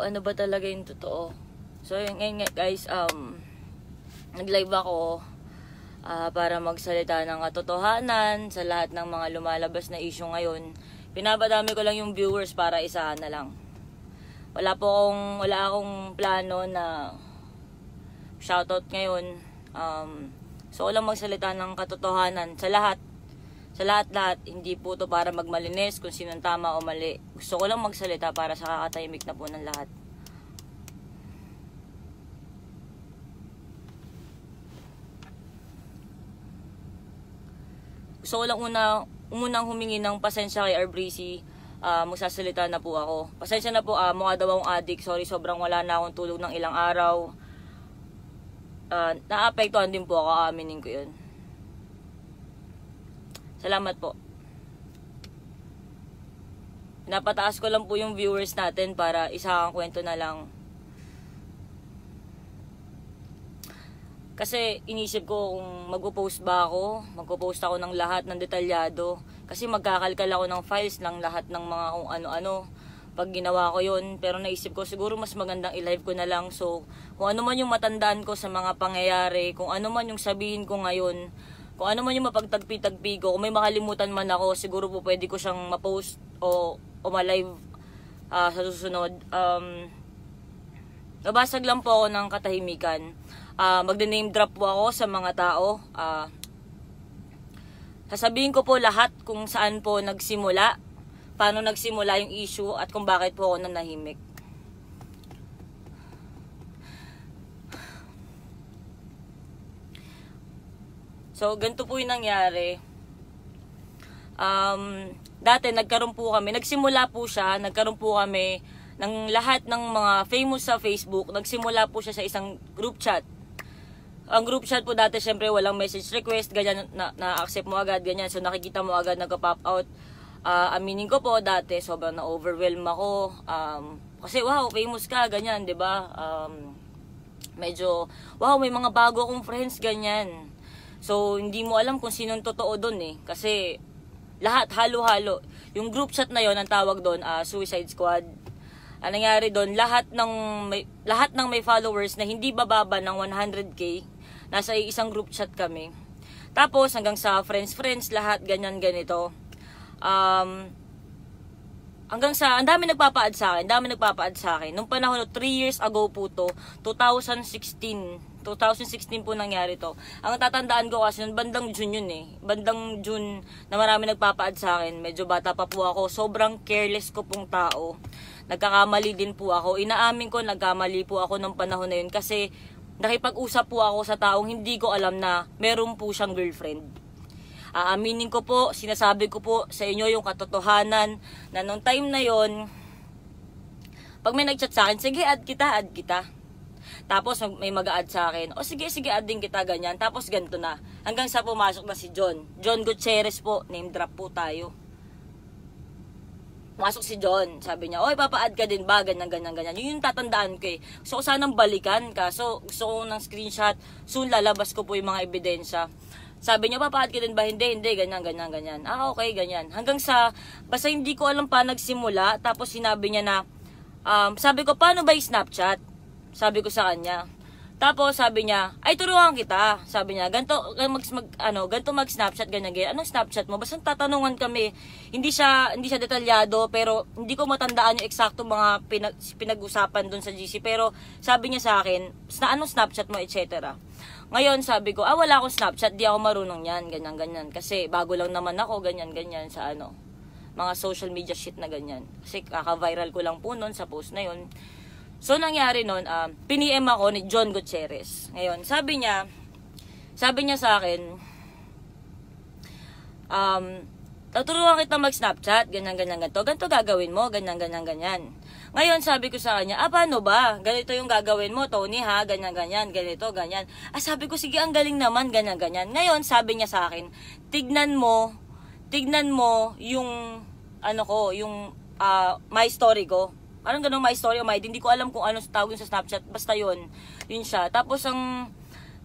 ano ba talaga yung totoo. So ngayon guys, nag-live ako para magsalita ng katotohanan sa lahat ng mga lumalabas na issue ngayon. Pinabadami ko lang yung viewers para isahan na lang. Wala akong plano na shoutout ngayon. So lang magsalita ng katotohanan sa lahat. Sa lahat, hindi po to para magmalinis kung sinong tama o mali. Gusto ko lang magsalita para sa kakatahimik na po ng lahat. Gusto ko lang unang humingi ng pasensya kay Arbreezy. Magsasalita na po ako. Pasensya na po, mukha daw akong addict. Sorry, sobrang wala na akong tulog ng ilang araw. Naapektuhan din po ako, aminin ko yun. Salamat po. Napataas ko lang po yung viewers natin para isang kwento na lang. Kasi inisip ko kung magpo-post ba ako, magpo-post ako ng lahat ng detalyado. Kasi magkakalkal ako ng files ng lahat ng mga kung ano-ano. Pag ginawa ko yun, pero naisip ko siguro mas magandang i-live ko na lang. So, kung ano man yung matandaan ko sa mga pangyayari, kung ano man yung sabihin ko ngayon, kung ano man yung mapagtagpi-tagpi ko, kung may makalimutan man ako, siguro po pwede ko siyang ma-post o ma-live sa susunod. Nabasag lang po ako ng katahimikan. Magde-name drop po ako sa mga tao. Sasabihin ko po lahat kung saan po nagsimula, paano nagsimula yung issue, at kung bakit po ako nanahimik. So, ganito po yung nangyari. Dati, nagkaroon po kami ng lahat ng mga famous sa Facebook. Nagsimula po siya sa isang group chat. Ang group chat po dati, syempre, walang message request, ganyan, na-accept mo agad, ganyan. So, nakikita mo agad, nagka-pop out. Aminin ko po, dati, sobrang na-overwhelm ako. Kasi, wow, famous ka, ganyan, diba? Medyo, wow, may mga bago akong friends, ganyan. So, hindi mo alam kung sinong totoo doon eh. Kasi, lahat, halo-halo. Yung group chat na yon, ang tawag doon, Suicide Squad. Ang nangyari doon, lahat ng may followers na hindi bababa ng 100k, nasa isang group chat kami. Tapos, hanggang sa friends, lahat, ganyan, ganito. Hanggang sa, ang dami nagpapa-add sa akin. Nung panahon, 3 years ago po to, 2016 po nangyari to. Ang tatandaan ko kasi, bandang June yun eh. Bandang June na marami nagpapa-add sa akin. Medyo bata pa po ako. Sobrang careless ko pong tao. Nagkakamali din po ako. Inaamin ko, nagkamali po ako ng panahon na yun. Kasi nakipag-usap po ako sa taong hindi ko alam na meron po siyang girlfriend. Aaminin ko po, sinasabi ko po sa inyo yung katotohanan na nung time na yon, pag may nag-chat sa akin, sige, add kita. Tapos may mag-a-add sa akin, o sige, add din kita, ganyan. Tapos ganito na. Hanggang sa pumasok na si John Gutierrez po, name drop po tayo. Pumasok si John, sabi niya, oy, papa-add ka din ba, ganyan. Yun yung tatandaan ko eh. So, sanang balikan ka. So, gusto ko ng screenshot, soon lalabas ko po yung mga ebidensya. Sabi niya, papa-add ka din ba? Hindi, ganyan. Okay, ganyan. Hanggang sa, basta hindi ko alam pa nagsimula, tapos sinabi niya na, sabi ko, paano ba yung Snapchat? Sabi ko sa kanya. Tapos sabi niya, ay turuan kita. Sabi niya, ganito mag-Snapchat, ganyan. Anong Snapchat mo? Basta tatanungan kami. Hindi siya detalyado, pero hindi ko matandaan yung eksakto mga pinag-usapan dun sa GC. Pero sabi niya sa akin, anong Snapchat mo, etc. Ngayon sabi ko, wala akong Snapchat, di ako marunong yan, ganyan. Kasi bago lang naman ako, ganyan, sa mga social media shit na ganyan. Kasi kaka-viral ko lang po nun sa post na yun. So, nangyari nun, piniem ako ni John Gutierrez. Ngayon, sabi niya sa akin, tuturuan kita mag-Snapchat, ganyan. Ganito gagawin mo, ganyan. Ngayon, sabi ko sa kanya, paano ba? Ganito yung gagawin mo, Tony, ha? Ganyan, ganito. Sabi ko, sige, ang galing naman, ganyan. Ngayon, sabi niya sa akin, tignan mo yung, yung my story ko. Anong ganun my story o my, hindi ko alam kung ano tawag sa Snapchat, basta yun siya. Tapos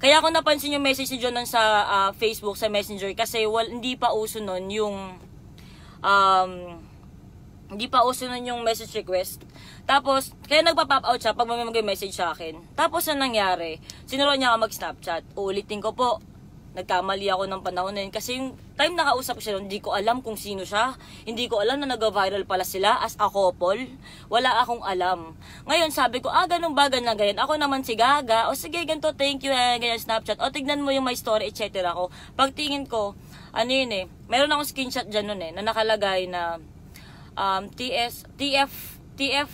kaya ko napansin yung message ni John sa Facebook, sa Messenger, kasi hindi pa uso nun yung Hindi pa uso nun yung message request. Tapos, kaya nagpa-pop out siya pag may mag-message sa akin. Tapos, ang nangyari, sinuruan niya ako mag-Snapchat. Uulitin ko po, nagkamali ako ng panahon na yun. Kasi yung time nakausap ko siya, hindi ko alam kung sino siya. Hindi ko alam na nag-viral pala sila as a couple. Wala akong alam. Ngayon, sabi ko, ganun ba, ganyan. Ako naman si Gaga. O sige, ganito, thank you, ganyan, Snapchat. O tignan mo yung my story, etc. ko. Pagtingin ko, ano yun meron akong screenshot dyan nun na nakalagay na TF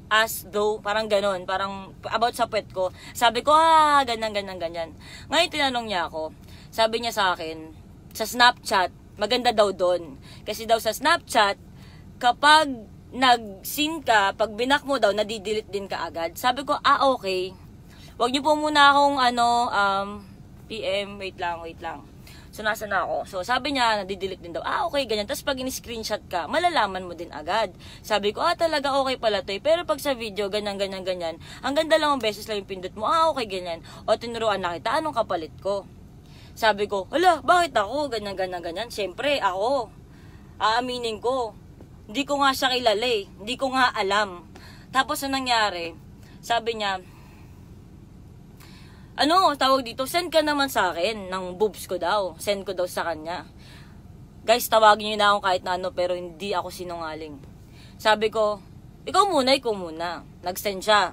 as though, parang ganon, parang about sa pet ko. Sabi ko, ganyan. Ngayon tinanong niya ako, sabi niya sa akin, sa Snapchat, maganda daw doon. Kasi daw sa Snapchat, kapag nag-scene ka, pag binak mo daw, nadidelete din ka agad. Sabi ko, okay. Huwag niyo po muna akong, PM, wait lang. So, nasa na ako. So, sabi niya, nadidelete din daw. Okay, ganyan. Tapos, pag in-screenshot ka, malalaman mo din agad. Sabi ko, talaga okay pala to. Pero pag sa video, ganyan. Ang ganda lang ang beses lang yung pindot mo. Okay, ganyan. O, tinuruan na kita, anong kapalit ko? Sabi ko, bakit ako? Ganyan. Siyempre, ako. Aaminin ko. Hindi ko nga siya kilala Hindi ko nga alam. Tapos, ang nangyari, sabi niya, tawag dito, send ka naman sa akin ng boobs ko daw. Send ko daw sa kanya. Guys, tawagin niyo na ako kahit na pero hindi ako sinungaling. Sabi ko, ikaw muna. Nag-send siya.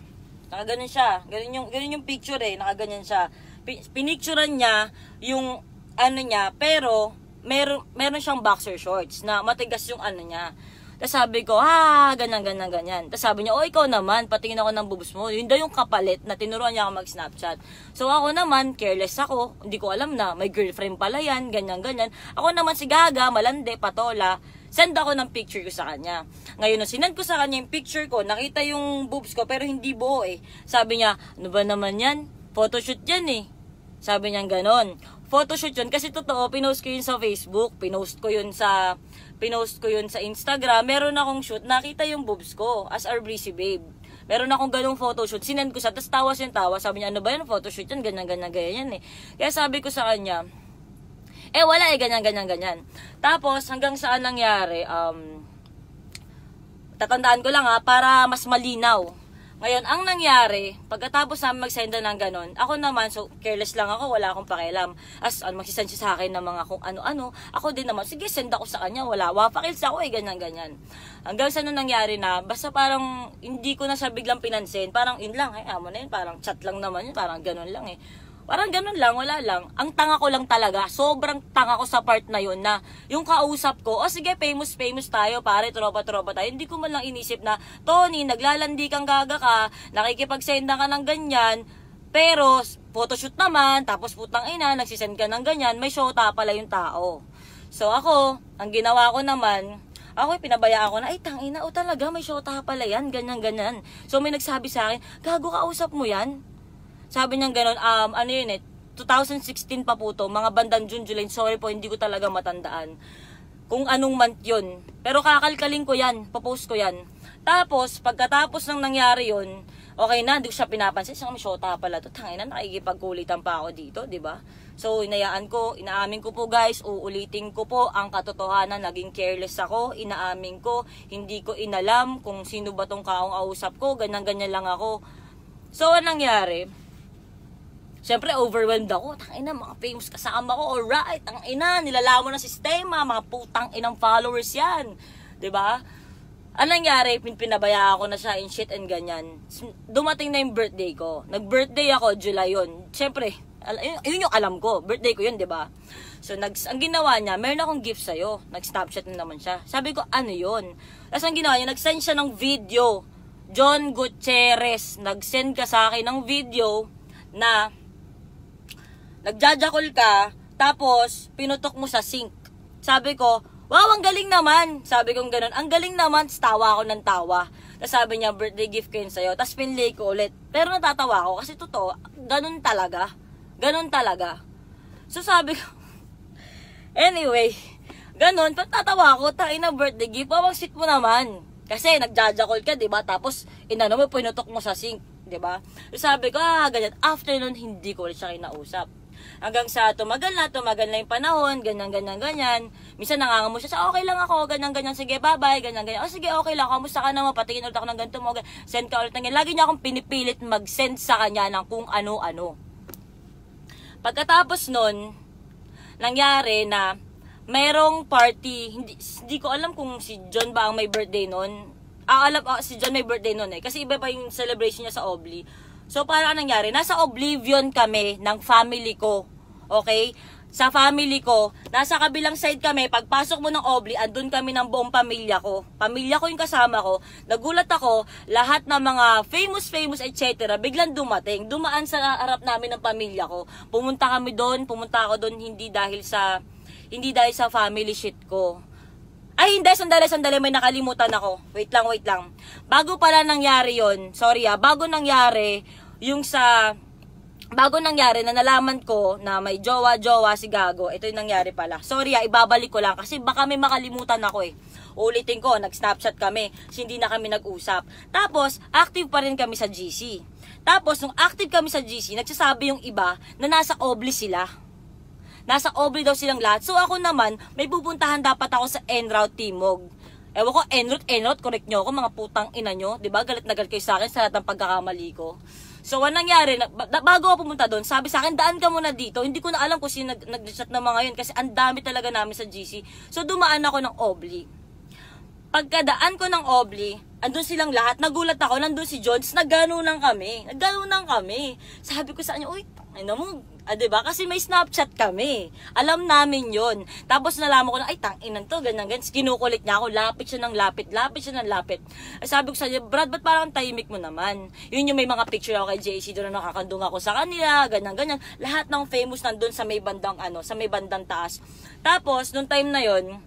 Nakaganon siya. Ganun yung picture nakaganyan siya. Pinicturean niya yung niya, pero meron siyang boxer shorts na matigas yung niya. Tapos sabi ko, ganyan. Tapos sabi niya, ikaw naman, patingin ako ng boobs mo. Yun daw yung kapalit na tinuruan niya ako mag-Snapchat. So ako naman, careless ako. Hindi ko alam na may girlfriend pala yan, ganyan. Ako naman si Gaga, malande, patola. Send ako ng picture ko sa kanya. Ngayon, nung sinend ko sa kanya yung picture ko, nakita yung boobs ko, pero hindi buo Sabi niya, ano ba naman yan? Photoshoot yan Sabi niya ganon. Photoshoot yun. Kasi totoo, pinost ko yun sa Facebook. Pinost ko yun sa Instagram. Meron akong shoot. Nakita yung boobs ko as our breezy babe. Meron akong ganong photoshoot. Sinend ko siya. Tapos tawa. Sabi niya, ano ba yun? Photoshoot yan. Ganyan. Kaya sabi ko sa kanya, wala ganyan. Tapos, hanggang saan nangyari, tatandaan ko lang para mas malinaw. Ngayon, ang nangyari, pagkatapos namin magsenda ng ganon, ako naman, so careless lang ako, wala akong pakialam. Magsisend siya sa akin ng mga kung ano-ano. Ako din naman, sige, send ako sa kanya, wala. Wapakils ako ganyan. Hanggang sa nung nangyari na, basta parang hindi ko na siya biglang pinansin. Parang yun lang, amo na yun, parang chat lang naman yun, parang ganon lang Parang ganun lang, wala lang. Ang tanga ko lang talaga, sobrang tanga ko sa part na yun na yung kausap ko, sige, famous tayo, pare, tropa tayo. Hindi ko man lang inisip na, Tony, naglalandi kang Gaga ka, nakikipagsenda ka ng ganyan, pero photoshoot naman, tapos putang ina, nagsisend ka ng ganyan, may shota pala yung tao. So ako, ang ginawa ko naman, pinabayaan ko na, tangina, talaga, may shota pala yan, ganyan. So may nagsabi sa akin, Gago, kausap mo yan? Sabi niya gano'n, 2016 pa po to, mga bandang June, July, sorry po, hindi ko talaga matandaan kung anong month yun. Pero kakalkalin ko yan, popost ko yan. Tapos, pagkatapos ng nangyari yun, okay na, hindi ko siya pinapansin, siya may shota pala to, tangina, nakikipagkulitan pa ako dito, diba? So, inaamin ko po guys, uulitin ko po ang katotohanan, naging careless ako, inaamin ko, hindi ko inalam kung sino ba tong kaong ausap ko, ganyan lang ako. So, anong nangyari? Siyempre, overwhelmed ako. Tangina, mga famous kasama ko. Alright, nilalamo ng sistema. Mga putang inang followers yan. Diba? Anong nangyari? Pinabaya ako na siya in shit and ganyan. Dumating na yung birthday ko. Nag-birthday ako, July yun. Siyempre, yun yung alam ko. Birthday ko yun, diba? So, ang ginawa niya, meron akong gift sa'yo. Nag-Snapchat na naman siya. Sabi ko, ano yun? Tapos ang ginawa niya, nag-send siya ng video. John Gutierrez, nag-send ka sa akin ng video na nagjajakol ka, tapos pinutok mo sa sink. Sabi ko, wow, ang galing naman. Sabi ko gano'n, ang galing naman. Tawa ako ng tawa. Tapos sabi niya, birthday gift ko yun sa'yo. Tapos pinlay ko ulit. Pero natatawa ako kasi totoo, ganun talaga. So sabi ko, anyway, ganun, patatawa ako, tayo na birthday gift, pawang sit mo naman. Kasi nagjajakol ka, diba? Tapos, pinutok mo sa sink, diba? So sabi ko, ganyan. After nun, hindi ko ulit siya kinausap. Hanggang sa tumagal na yung panahon, ganyan. Minsan nangangamo siya sa okay lang ako, ganyan, sige bye-bye, ganyan. Oh sige, okay lang, kamusta ka naman, patingin ulit ako ng ganito mo, send ka ulit ng ganyan. Lagi niya akong pinipilit mag-send sa kanya ng kung ano-ano. Pagkatapos nun, nangyari na mayroong party, hindi ko alam kung si John ba ang may birthday nun. Si John may birthday nun eh. Kasi iba pa yung celebration niya sa Obli. So, parang nangyari? Nasa Oblivion kami ng family ko. Okay? Sa family ko, nasa kabilang side kami. Pagpasok mo ng Obli, andun kami ng buong pamilya ko. Pamilya ko yung kasama ko. Nagulat ako, lahat ng mga famous, etc. Biglang dumating. Dumaan sa harap namin ng pamilya ko. Pumunta ako doon hindi dahil sa family shit ko. Ay, hindi, sandali, may nakalimutan ako. Wait lang. Bago pala nangyari yon, bago nangyari na nalaman ko na may jowa si Gago, ito yung nangyari pala. Ibabalik ko lang kasi baka may makalimutan ako eh. Ulitin ko, nag-Snapchat kami, hindi na kami nag-usap. Tapos, active pa rin kami sa GC. Tapos, nung active kami sa GC, nagsasabi yung iba na nasa Obli sila. Nasa Obli daw silang lahat. So ako naman, may pupuntahan dapat ako sa En-Route Timog. Ewan ko, En-Route, correct nyo ako, mga putang ina nyo. Diba? Galit na galit kayo sa akin sa lahat ng pagkakamali ko. So, anong nangyari, bago ako pumunta doon, sabi sa akin, daan ka muna dito. Hindi ko na alam kung sino nag-chat na mga yun kasi ang dami talaga namin sa GC. So, dumaan ako ng Obli. Pagkadaan ko ng Obli, andun silang lahat, nagulat ako, nandun si Jones, nagganunan kami. Sabi ko sa kanya, uy, ano mo, diba? Kasi may Snapchat kami. Alam namin yon. Tapos nalaman ko na, ay, tanginan to, ganyan. Kinukulit niya ako, lapit siya ng lapit. Sabi ko sa niya, Brad, ba't parang tahimik mo naman? Yun yung may mga picture ako kay JC doon na nakakandung ako sa kanila, ganyan. Lahat ng famous nandun sa may bandang taas. Tapos, nung time na yon,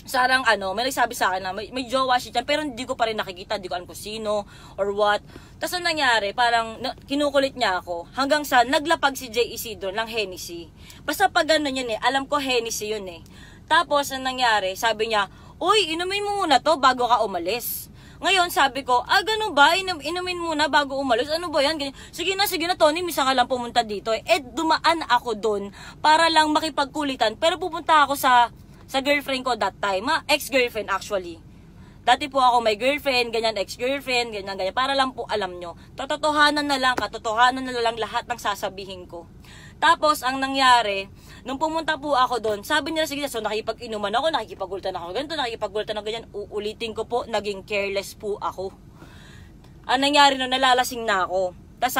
sarang may nagsabi sa akin na may jowa siya dyan, pero hindi ko pa rin nakikita, hindi ko alam kung sino or what. Tapos ang nangyari, parang kinukulit niya ako hanggang sa naglapag si J. Isidro ng Hennessy. Basta pag gano'n yun eh, alam ko Hennessy yun eh. Tapos ang nangyari, sabi niya, uy, inumin mo muna to bago ka umalis. Ngayon, sabi ko, ganun ba? Inumin muna bago umalis? Ano ba yan? Sige na, Tony, misa ka lang pumunta dito eh. Dumaan ako doon para lang makipagkulitan. Pero pupunta ako sa girlfriend ko that time, ex-girlfriend actually. Dati po ako may girlfriend, ganyan, ex-girlfriend, ganyan. Para lang po alam nyo, katotohanan na lang lahat ng sasabihin ko. Tapos, ang nangyari, nung pumunta po ako doon, sabi nila, sige, so nakipag-inuman ako, nakikipagultan ako, ganyan, uulitin ko po, naging careless po ako. Ang nangyari nung nalalasing na ako, tapos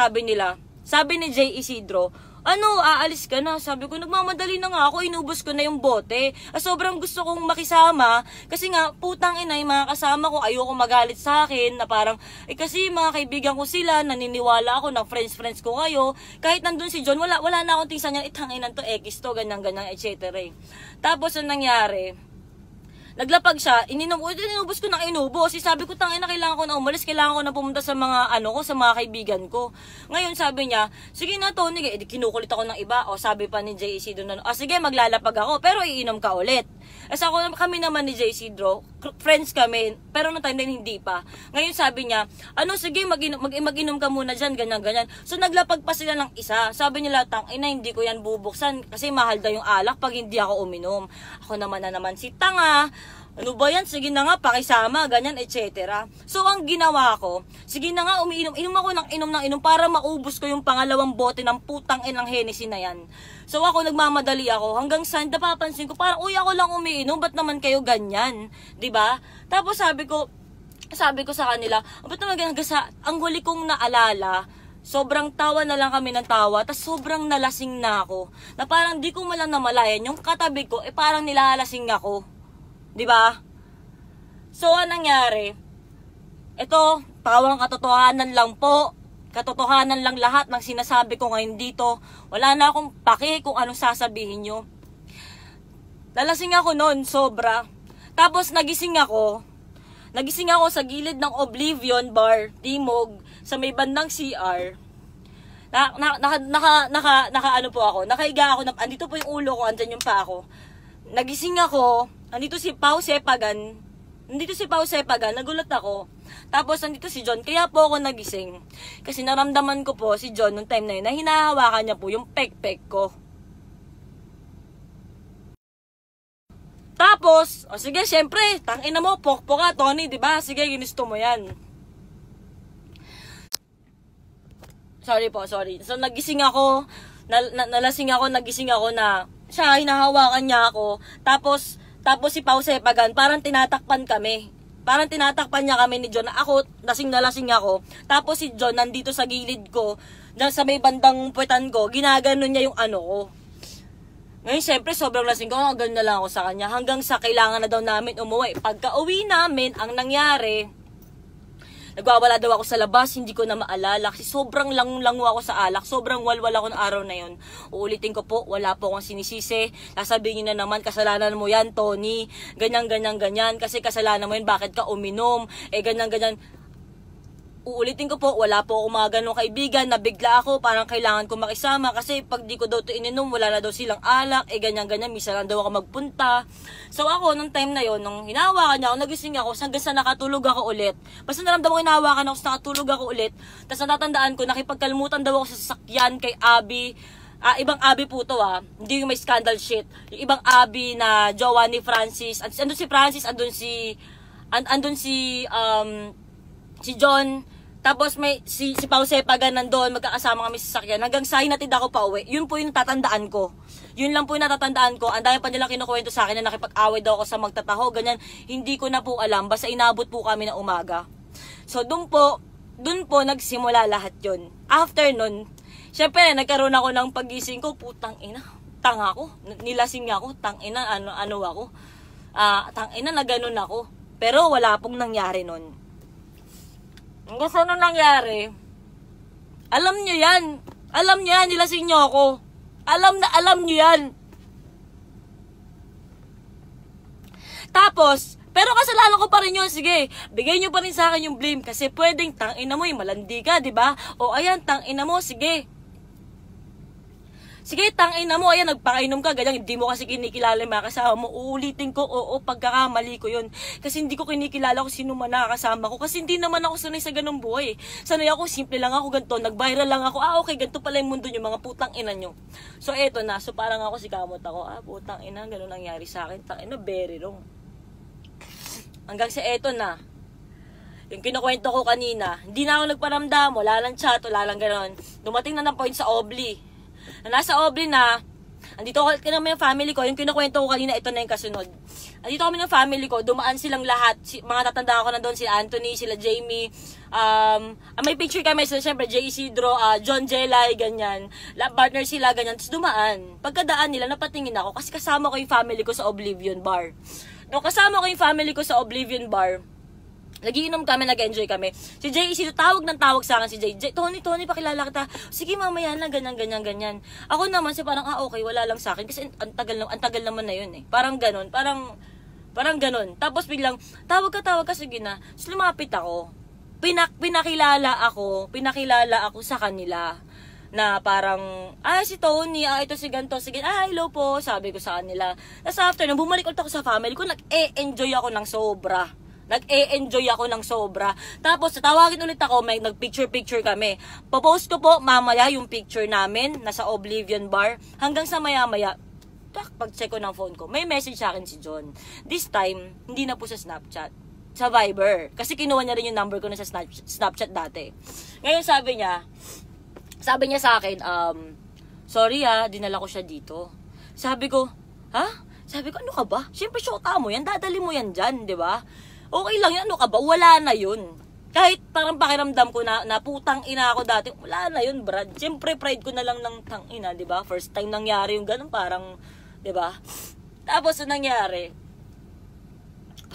sabi ni J. Isidro, aalis ka na. Sabi ko, nagmamadali na nga ako, inubos ko na yung bote. Sobrang gusto kong makisama, kasi nga, putang ina, yung mga kasama ko, ayoko magalit sa akin, na parang, kasi mga kaibigan ko sila, naniniwala ako na friends ko kayo. Kahit nandun si John, wala na akong tingsan niya, itanginan to, X to, ganyan, etc. Tapos, ang nangyari, naglapag siya, inubos ko ng inubos. Sabi ko, tangina, kailangan ko na umalis, kailangan ko na pumunta sa mga, sa mga kaibigan ko. Ngayon, sabi niya, sige na, Tony, kinukulit ako ng iba. Sabi pa ni JC doon, sige, maglalapag ako, pero iinom ka ulit. Kami naman ni JC friends kami, pero no time din hindi pa. Ngayon, sabi niya, sige, mag-inom ka muna dyan, ganyan. So, naglapag pa sila ng isa. Sabi nila, tangina, hindi ko yan bubuksan, kasi mahal daw yung alak pag hindi ako uminom. Ako naman si tanga. Ano ba yan? Sige na nga, pakisama, ganyan, etc. So, ang ginawa ko, sige na nga, inom ako ng inom para maubos ko yung pangalawang bote ng putang inang Hennessy na yan. So, ako, nagmamadali ako, hanggang saan, napapansin ko, parang, uy, ako lang umiinom, ba't naman kayo ganyan? Diba? Tapos, sabi ko sa kanila, ba't naman ganyan? Kasi, ang huli kong naalala, sobrang tawa na lang kami ng tawa, tas sobrang nalasing na ako, na parang di ko malang namalayan, yung katabi ko, parang nilalasing ako. Diba? So, anong nangyari? Ito, tawang katotohanan lang po. Katotohanan lang lahat ng sinasabi ko ngayon dito. Wala na akong pake kung anong sasabihin nyo. Nalasing ako noon, sobra. Tapos, nagising ako sa gilid ng Oblivion Bar, Timog, sa may bandang CR. Nakaiga ako, andito po yung ulo ko, andyan yung pa ako. Nagising ako, nandito si Pao Sepagan, nagulat ako. Tapos nandito si John, kaya po ako nagising. Kasi naramdaman ko po si John nung time na yun, na hinahawakan niya po yung pek-pek ko. Tapos, sige, syempre, tangina mo, pokpok ka, Tony, di ba? Sige, ginusto mo yan. Sorry. So, nagising ako, nalasing ako, nagising ako na, siya, hinahawakan niya ako. Tapos si Pao Sepagan, parang tinatakpan kami. Parang tinatakpan niya kami ni John. Ako, lasing ako. Tapos si John, nandito sa gilid ko, sa may bandang puwetan ko, ginaganon niya yung ano ko. Ngayon, syempre, sobrang lasing ko, ganun na lang ako sa kanya. Hanggang sa kailangan na daw namin umuwi. Pagka uwi namin, ang nangyari, nagwawala daw ako sa labas, hindi ko na maalala. Kasi sobrang lango ako sa alak. Sobrang walwal ako ng araw na yun. Uulitin ko po, wala po akong sinisisi. Sasabihin na naman, kasalanan mo yan, Tony. Ganyan. Kasi kasalanan mo yan, bakit ka uminom? Ganyan. Uulitin ko po, wala po akong mga ganong kaibigan, nabigla ako, parang kailangan ko makisama kasi pag di ko daw ito ininom, wala na daw silang alak, ganyan, misa lang daw ako magpunta. So ako, nung time na yon, nung hinawakan niya ako, nagising ako, hanggang sa nakatulog ako ulit. Basta naramdaman ko hinawakan ako, sa nakatulog ako ulit. Tapos natatandaan ko, nakipagkalmutan daw ako sa sasakyan kay Abby. Ibang Abby po to hindi yung may scandal shit. Yung ibang Abby na jowa ni Francis. Andun si Francis, andun si John. Tapos may si Pao Sepagan nandoon, magkakasama kami sa sasakyan. Hanggang sa hinatid ako pa uwi. Yun po yung natatandaan ko. Yun lang po yung natatandaan ko. Ang dami pa nilang kinukwento sa akin na nakipag-away daw ako sa magtataho, ganyan. Hindi ko na po alam. Basta inabot po kami na umaga. So dun po nagsimula lahat yun. After nun, syempre nagkaroon ako ng pagising ko, putang ina, tanga ako. Nilasing ako, tang ina, ano ako. Tang ina na ganun ako. Pero wala pong nangyari nun. Hanggang sa nung nangyari, alam nyo yan, nilasing nyo ako. Alam nyo yan. Tapos, pero kasalanan ko pa rin yun, sige, bigay nyo pa rin sa akin yung blame, kasi pwedeng tangina mo, malandi ka, diba? O ayan, tangina mo, sige, tangina mo, ayan, nagpakainom ka, ganyan, hindi mo kasi kinikilala yung mga kasama mo. Uulitin ko, oo, pagkakamali ko yun. Kasi hindi ko kinikilala kung sino man nakakasama ko. Kasi hindi naman ako sanay sa ganung buhay. Sanay ako, simple lang ako, ganito, nag-viral lang ako. Okay, ganito pala yung mundo nyo, mga putang ina nyo. So, eto na. So, parang ako si kamot ako, putang ina, ganun nangyari sa akin. Tangina, very wrong. Hanggang sa eto na. Yung kinukwento ko kanina, hindi na ako nagparamdam, wala lang chat, wala lang ganun. Dumating na ng point sa Obli. Nasa Obli na, andito kami ng family ko, yung kinukwento ko kanina, ito na yung kasunod. Andito kami ng family ko, dumaan silang lahat, mga tatanda ko na doon, sila Anthony, sila Jamie, may picture kami, sila syempre, J. Isidro, John Jelay, ganyan, partner sila, ganyan, tapos dumaan. Pagkadaan nila, napatingin ako, kasi kasama ko yung family ko sa Oblivion Bar. No, kasama ko yung family ko sa Oblivion Bar, nagiinom kami, nag-enjoy kami. Si Jay, tawag sa akin si Jay. Tony, pakilala kita. Sige, mamaya lang, ganyan. Ako naman, parang, okay, wala lang sa akin. Kasi ang tagal naman na yun eh. Parang ganon. Tapos biglang, tawag ka, sige na. So, lumapit ako. Pinakilala ako sa kanila. Na parang, si Tony, ito si ganto, sige, hello po, sabi ko sa kanila. Tapos after, nung bumalik ulit ako sa family ko, nag-enjoy ako ng sobra. Tapos, tawagin ulit ako, may nag-picture kami. Popost ko po mamaya yung picture namin, nasa Oblivion Bar. Hanggang sa maya-maya, pag-check ko ng phone ko, may message sa akin si John. This time, hindi na po sa Snapchat. Sa Viber. Kasi kinuha niya rin yung number ko na sa Snapchat dati. Ngayon sabi niya sa akin, sorry dinala ko siya dito. Sabi ko, ano ka ba? Siyempre, syota mo yan, dadali mo yan dyan, di ba? Okay lang yun, ano ka ba? Wala na yun. Kahit parang pakiramdam ko na putang ina ako dati, wala na yun, Brad. Siyempre, pride ko na lang ng tang ina, di ba? First time nangyari yung ganun, parang, di ba? Tapos, nangyari,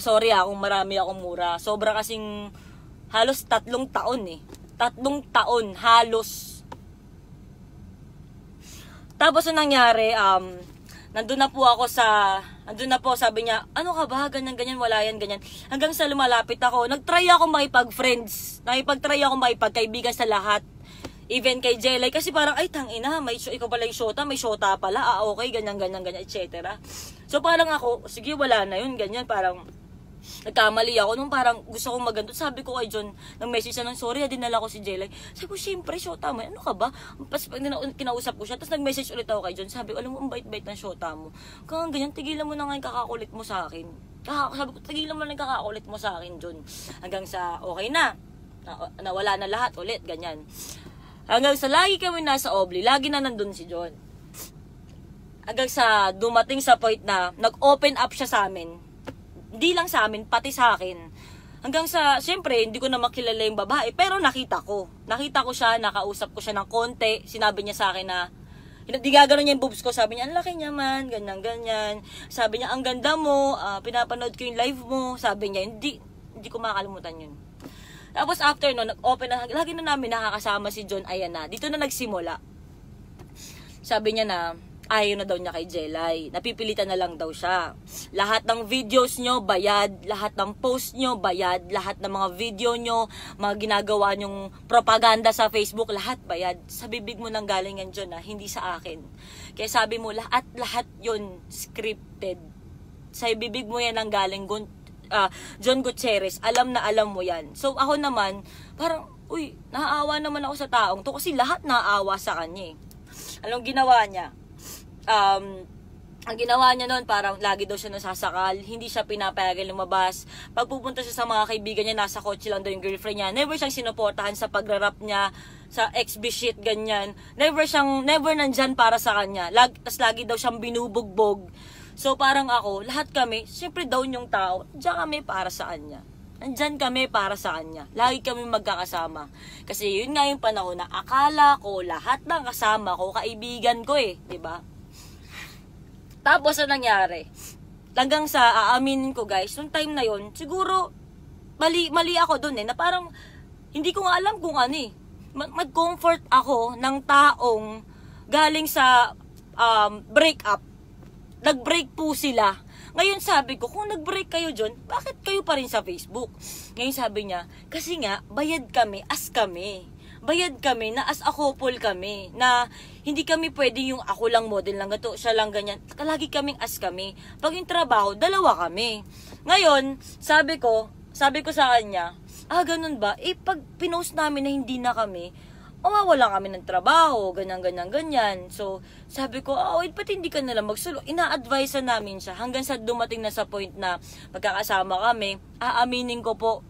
sorry kung marami akong mura. Sobra kasing, halos 3 taon eh. 3 taon, halos. Tapos, nangyari, nandun na po, sabi niya, ano ka ba, ganyan, wala yan, ganyan. Hanggang sa lumalapit ako, nagtry ako makipag-friends, makipagkaibigan sa lahat. Even kay Jelay, kasi parang, tangina, ikaw pala yung shota, may shota pala, okay, ganyan, etc. So parang ako, sige, wala na yun, ganyan, parang, nagkamali ako nung parang gusto kong maganto. Sabi ko kay John, nag-message siya ng sorry, dinala ko si Jelay. Sabi ko, syempre, shota mo. Ano ka ba? Pas kinausap ko siya, tapos nag-message ulit ako kay John. Sabi ko, alam mo, ang bait-bait ng shota mo. Kung ganyan, tigilan mo na nga yung kakakulit mo sa akin. Sabi ko, tigilan mo na yung kakakulit mo sa akin, John. Hanggang sa, okay na. Nawala na lahat ulit, ganyan. Hanggang sa lagi kami nasa Obli, lagi na nandun si John. Hanggang sa dumating sa point na nag-open up siya sa amin. Hindi lang sa amin, pati sa akin. Hanggang sa, syempre, hindi ko na makilala yung babae, pero nakita ko. Nakita ko siya, nakausap ko siya ng konti. Sinabi niya sa akin na, hindi gagano niya yung boobs ko. Sabi niya, ang laki niya man, ganyan-ganyan. Sabi niya, ang ganda mo, pinapanood ko yung live mo. Sabi niya, hindi ko makakalimutan yun. Tapos after no, nag-open na, lagi na namin nakakasama si John, ayan na. Dito na nagsimula. Sabi niya na, ayaw na daw niya kay Jelay. Napipilitan na lang daw siya. Lahat ng videos nyo, bayad. Lahat ng post nyo, bayad. Lahat ng mga video nyo, mga ginagawa nyong propaganda sa Facebook, lahat bayad. Sa bibig mo nang galing yan, John, hindi sa akin. Kaya sabi mo, lahat yun scripted. Sa bibig mo yan nang galing, John Gutierrez, alam na alam mo yan. So ako naman, parang, uy, naaawa naman ako sa taong to kasi lahat naaawa sa kanya eh. Anong ginawa niya? Ang ginawa niya noon, parang lagi daw siya nasasakal, hindi siya pinapayagan lumabas. Pag pupunta siya sa mga kaibigan niya, nasa kotse lang daw yung girlfriend niya. Never siyang sinuportahan sa pagrarap niya, sa XB shit, ganyan. Never nandyan para sa kanya. Tas lagi daw siyang binubugbog. So parang ako, lahat kami, syempre down yung tao, diyan kami para sa kanya. Nandyan kami para sa kanya. Lagi kami magkakasama. Kasi yun nga yung panahon na akala ko lahat ng kasama ko, kaibigan ko eh, 'di ba? Tapos ano nangyari? Hanggang sa aaminin ko guys, nung time na yon, siguro mali ako dun eh, na parang hindi ko nga alam kung ano eh. Mag-comfort ako ng taong galing sa breakup. Nag-break po sila. Ngayon sabi ko, kung nag-break kayo John, bakit kayo pa rin sa Facebook? Ngayon sabi niya, kasi nga, bayad kami as kami. Bayad kami na as a couple kami. Na hindi kami pwede yung ako lang model lang gato, siya lang ganyan. Lagi kaming as kami. Pag yung trabaho, dalawa kami. Ngayon, sabi ko sa kanya, ganun ba? Pag pinost namin na hindi na kami, wala kami ng trabaho, ganyan. So, sabi ko, ba't hindi ka nalang magsulo? Ina-advise namin siya hanggang sa dumating na sa point na magkakasama kami. Aaminin ko po,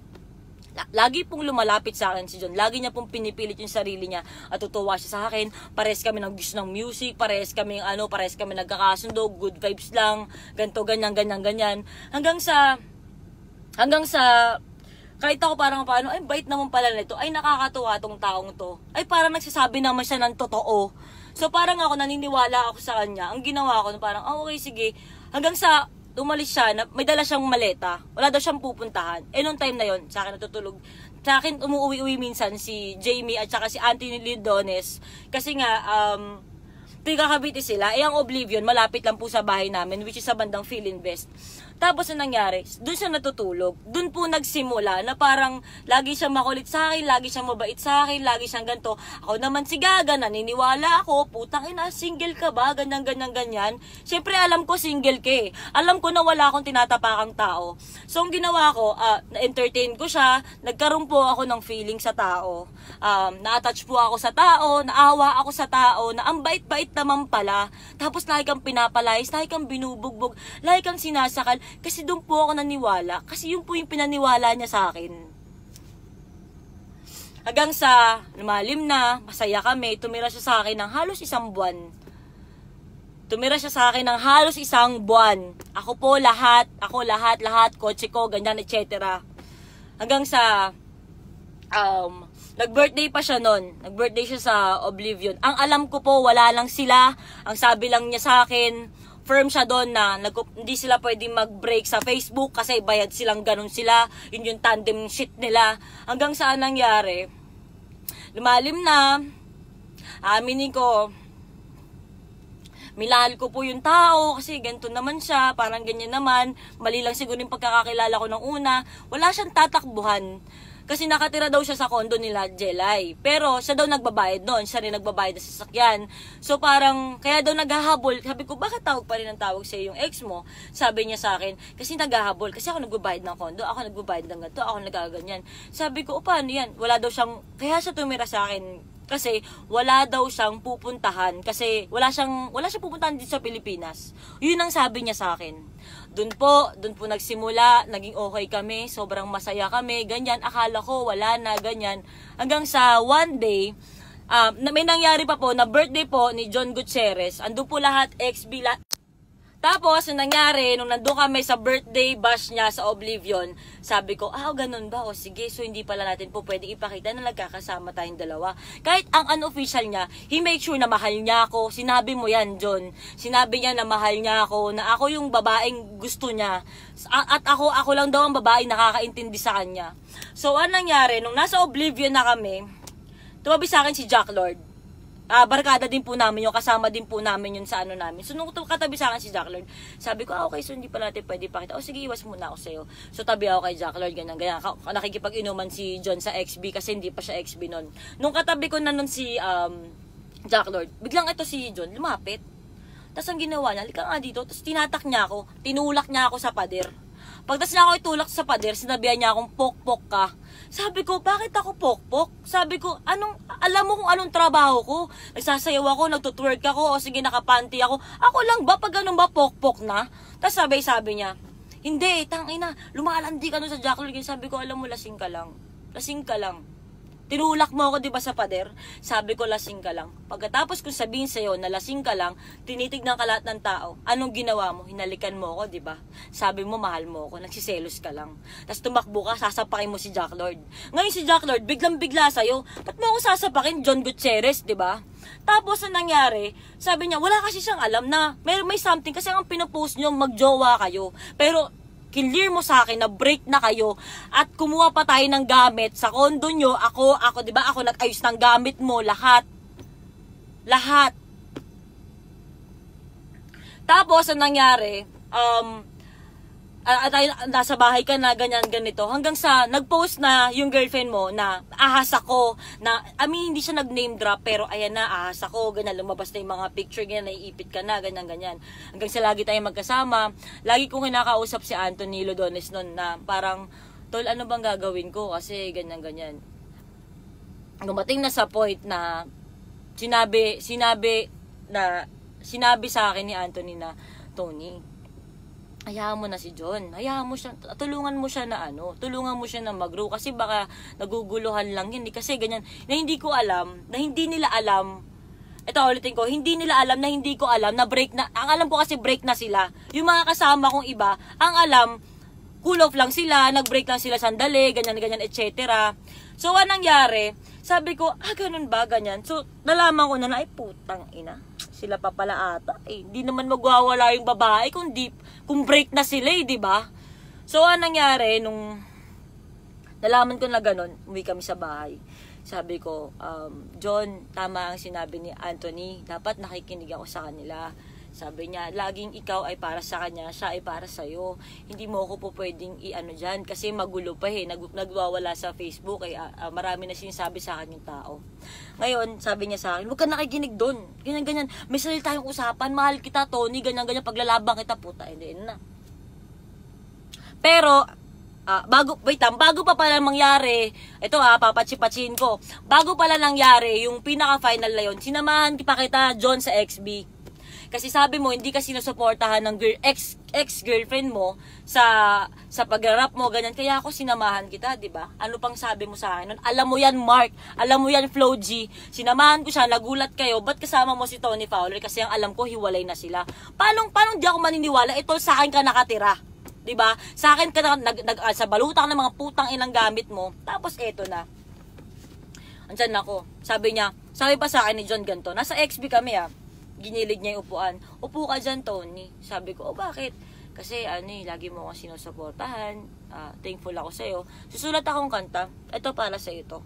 lagi pong lumalapit sa akin si John. Lagi niya pong pinipilit yung sarili niya at tutuwa siya sa akin. Pares kami ng gusto ng music, pares kami nagkakasundo, good vibes lang, ganto, ganyan. Hanggang sa kahit ako parang paano, bait naman pala nito, nakakatuwa tong taong to. Parang nagsasabi naman siya ng totoo. So parang ako naniniwala ako sa kanya. Ang ginawa ko, parang, okay, sige. Hanggang sa umalis siya, may dala siyang maleta. Wala daw siyang pupuntahan. Nung time na yon, sa akin natutulog. Sa akin umuwi minsan si Jamie at saka si Anthony Lidones. Kasi nga, tiga Cavite sila. Ang Oblivion, malapit lang po sa bahay namin, which is sa bandang Philinvest. Tapos ang nangyari, doon siya natutulog. Doon po nagsimula na parang lagi siyang makulit sa akin, lagi siyang mabait sa akin, lagi siyang ganito. Ako naman si Gaga, naniniwala ako, putang ina, single ka ba? Ganyan. Siyempre alam ko single ka eh. Alam ko na wala akong tinatapakang tao. So ang ginawa ko, na-entertain ko siya, nagkaroon po ako ng feeling sa tao. Na-attach po ako sa tao, naawa ako sa tao, na ang bait-bait naman pala. Tapos lagi kang pinapalayas, lagi kang binubugbog, lagi kang sinasakal. Kasi doon po ako naniwala. Kasi yun po yung pinaniwala niya sa akin. Hanggang sa lumalim na, masaya kami, tumira siya sa akin ng halos 1 buwan. Ako po lahat, kotse ko, ganyan, etc. Hanggang sa, nag-birthday pa siya nun. Nag-birthday siya sa Oblivion. Ang alam ko po, wala lang sila. Ang sabi lang niya sa akin, firm siya doon na hindi sila pwedeng mag-break sa Facebook kasi bayad silang ganun sila. Yun yung tandem shit nila. Hanggang saan nangyari? Lumalim na. Aminin ko, minahal ko po yung tao kasi ganito naman siya, parang ganyan naman. Mali lang siguro yung pagkakakilala ko ng una. Wala siyang tatakbuhan. Kasi nakatira daw siya sa condo nila Jelay. Pero siya daw nagbabayad noon. Siya rin nagbabayad ng sasakyan. So parang, kaya daw naghahabol. Sabi ko, bakit tawag pa rin ang tawag sa yung ex mo? Sabi niya sa akin, kasi naghahabol. Kasi ako nagbabayad ng condo. Ako nagbabayad ng ganito. Ako nagaganyan. Sabi ko, o paano yan? Wala daw siyang, kaya siya tumira sa akin. Kasi wala daw siyang pupuntahan. Kasi wala siyang pupuntahan dito sa Pilipinas. Yun ang sabi niya sa akin. Doon po nagsimula, naging okay kami, sobrang masaya kami, ganyan, akala ko wala na, ganyan. Hanggang sa one day, may nangyari pa po na birthday po ni John Gutierrez, andun po lahat, XB, tapos, yung nangyari, nung nandun kami sa birthday bash niya sa Oblivion, sabi ko, ganun ba? O sige, so hindi pala natin po pwedeng ipakita na nagkakasama tayong dalawa. Kahit ang unofficial niya, he make sure na mahal niya ako. Sinabi mo yan, John. Sinabi niya na mahal niya ako, na ako yung babaeng gusto niya. At ako lang daw ang babaeng nakakaintindi sa kanya. So, anong nangyari, nung nasa Oblivion na kami, tumabi sa akin si Jack Lord. Barkada din po namin yun, kasama din po namin yun sa ano namin. So, nung katabi sa akin si Jack Lord, sabi ko, okay, so hindi pa natin pwede pakita. Sige, iwas muna ako sa'yo. So, tabi ako kay Jack Lord, ganyan. Nakikipag-inuman si John sa XB kasi hindi pa siya XB nun. Nung katabi ko na nun si Jack Lord, biglang ito si John, lumapit. Tapos ang ginawa niya, halika nga dito, tapos tinatak niya ako, tinulak niya ako sa pader. Pagtas niya ako itulak sa pader, sinabihan niya akong pok-pok ka. Sabi ko, bakit ako pok-pok? Sabi ko, alam mo kung anong trabaho ko? Nagsasayaw ako, nagtutwerk ako, o sige, nakapanty ako. Ako lang ba, pag ganun ba, pok-pok na? Tapos sabi niya, hindi, tangina, lumalandi ka nun sa Jack Lord. Sabi ko, alam mo, lasing ka lang. Lasing ka lang. Tinulak mo ako, di ba, sa pader? Sabi ko, lasing ka lang. Pagkatapos kung sabihin sa'yo na lasing ka lang, tinitignan ka lahat ng tao. Anong ginawa mo? Hinalikan mo ako, di ba? Sabi mo, mahal mo ako. Nagsiselos ka lang. Tapos tumakbo ka, sasapakin mo si Jack Lord. Ngayon si Jack Lord, biglang-bigla sa'yo. Ba't mo ako sasapakin? John Gutierrez, di ba? Tapos ang nangyari, sabi niya, wala kasi siyang alam na may something. Kasi ang pinopost niyo, magjowa kayo. Pero clear mo sa akin na break na kayo at kumuha pa tayo ng gamit sa kondo nyo. Ako, di ba? Ako nag-ayos ng gamit mo, lahat. Tapos, ang nangyari, nasa bahay ka na, ganyan, ganito. Hanggang sa, nag-post na yung girlfriend mo na ahas ako, na, hindi siya nag-name drop, pero ayan na, ahas ako, ganyan, lumabas na yung mga picture, ganyan, naiipit ka na, ganyan, ganyan. Hanggang sa lagi tayong magkasama, lagi kong kinakausap si Anthony Lodones nun na parang, tol, ano bang gagawin ko? Kasi, ganyan, ganyan. Dumating na sa point na, sinabi sa akin ni Anthony na, Tony, hayaan mo na si John. Hayaan mo siya, tulungan mo siya na mag-grow kasi baka naguguluhan lang yun. Kasi ganyan, na hindi ko alam, na hindi nila alam. Ito ulitin ko, hindi nila alam na hindi ko alam na break na, ang alam ko kasi break na sila. Yung mga kasama kong iba, ang alam, cool off lang sila, nag-break lang sila sandali, ganyan, etc. So, anong nangyari? Sabi ko, ganun ba, ganyan? So, nalaman ko na ay putang ina. Sila pa pala ata. Hindi naman magwawala yung babae kung break na sila, di ba? So, anong nangyari nung nalaman ko na ganun, umuwi kami sa bahay. Sabi ko, John, tama ang sinabi ni Anthony. Dapat nakikinig ako sa kanila. Sabi niya, laging ikaw ay para sa kanya, siya ay para sa'yo. Hindi mo ako po pwedeng dyan kasi magulo pa nagwawala sa Facebook marami na sinasabi sa akin yung tao. Ngayon, sabi niya sa akin, huwag ka nakikinig doon. Ganyan. May sarili tayong usapan, mahal kita, Tony, ganyan, paglalabang kita, puta, hindi na. Pero, bago pa pala mangyari, ito papatsipatsin ko, bago pala nangyari, yung pinaka-final na yun, sinamahan pa kita, John, sa XB. Kasi sabi mo, hindi ka sinusuportahan ng ex-girlfriend mo sa pag-rap mo, ganyan. Kaya ako sinamahan kita, di ba? Ano pang sabi mo sa akin nun? Alam mo yan, Mark. Alam mo yan, Flo G. Sinamahan ko siya, nagulat kayo. Ba't kasama mo si Tony Fowler? Kasi ang alam ko, hiwalay na sila. Paano di ako maniniwala? Ito, sa akin ka nakatira. Di ba? Sa akin ka sa balutang ng mga putang inang gamit mo. Tapos eto na. Andyan ako. Sabi pa sa akin ni John ganito. Nasa XB kami ginilig niya yung upuan. Upo ka dyan, Tony. Sabi ko, bakit? Kasi, lagi mo akong sinusuportahan. Thankful ako sa'yo. Susulat akong kanta. Ito para sa'yo to.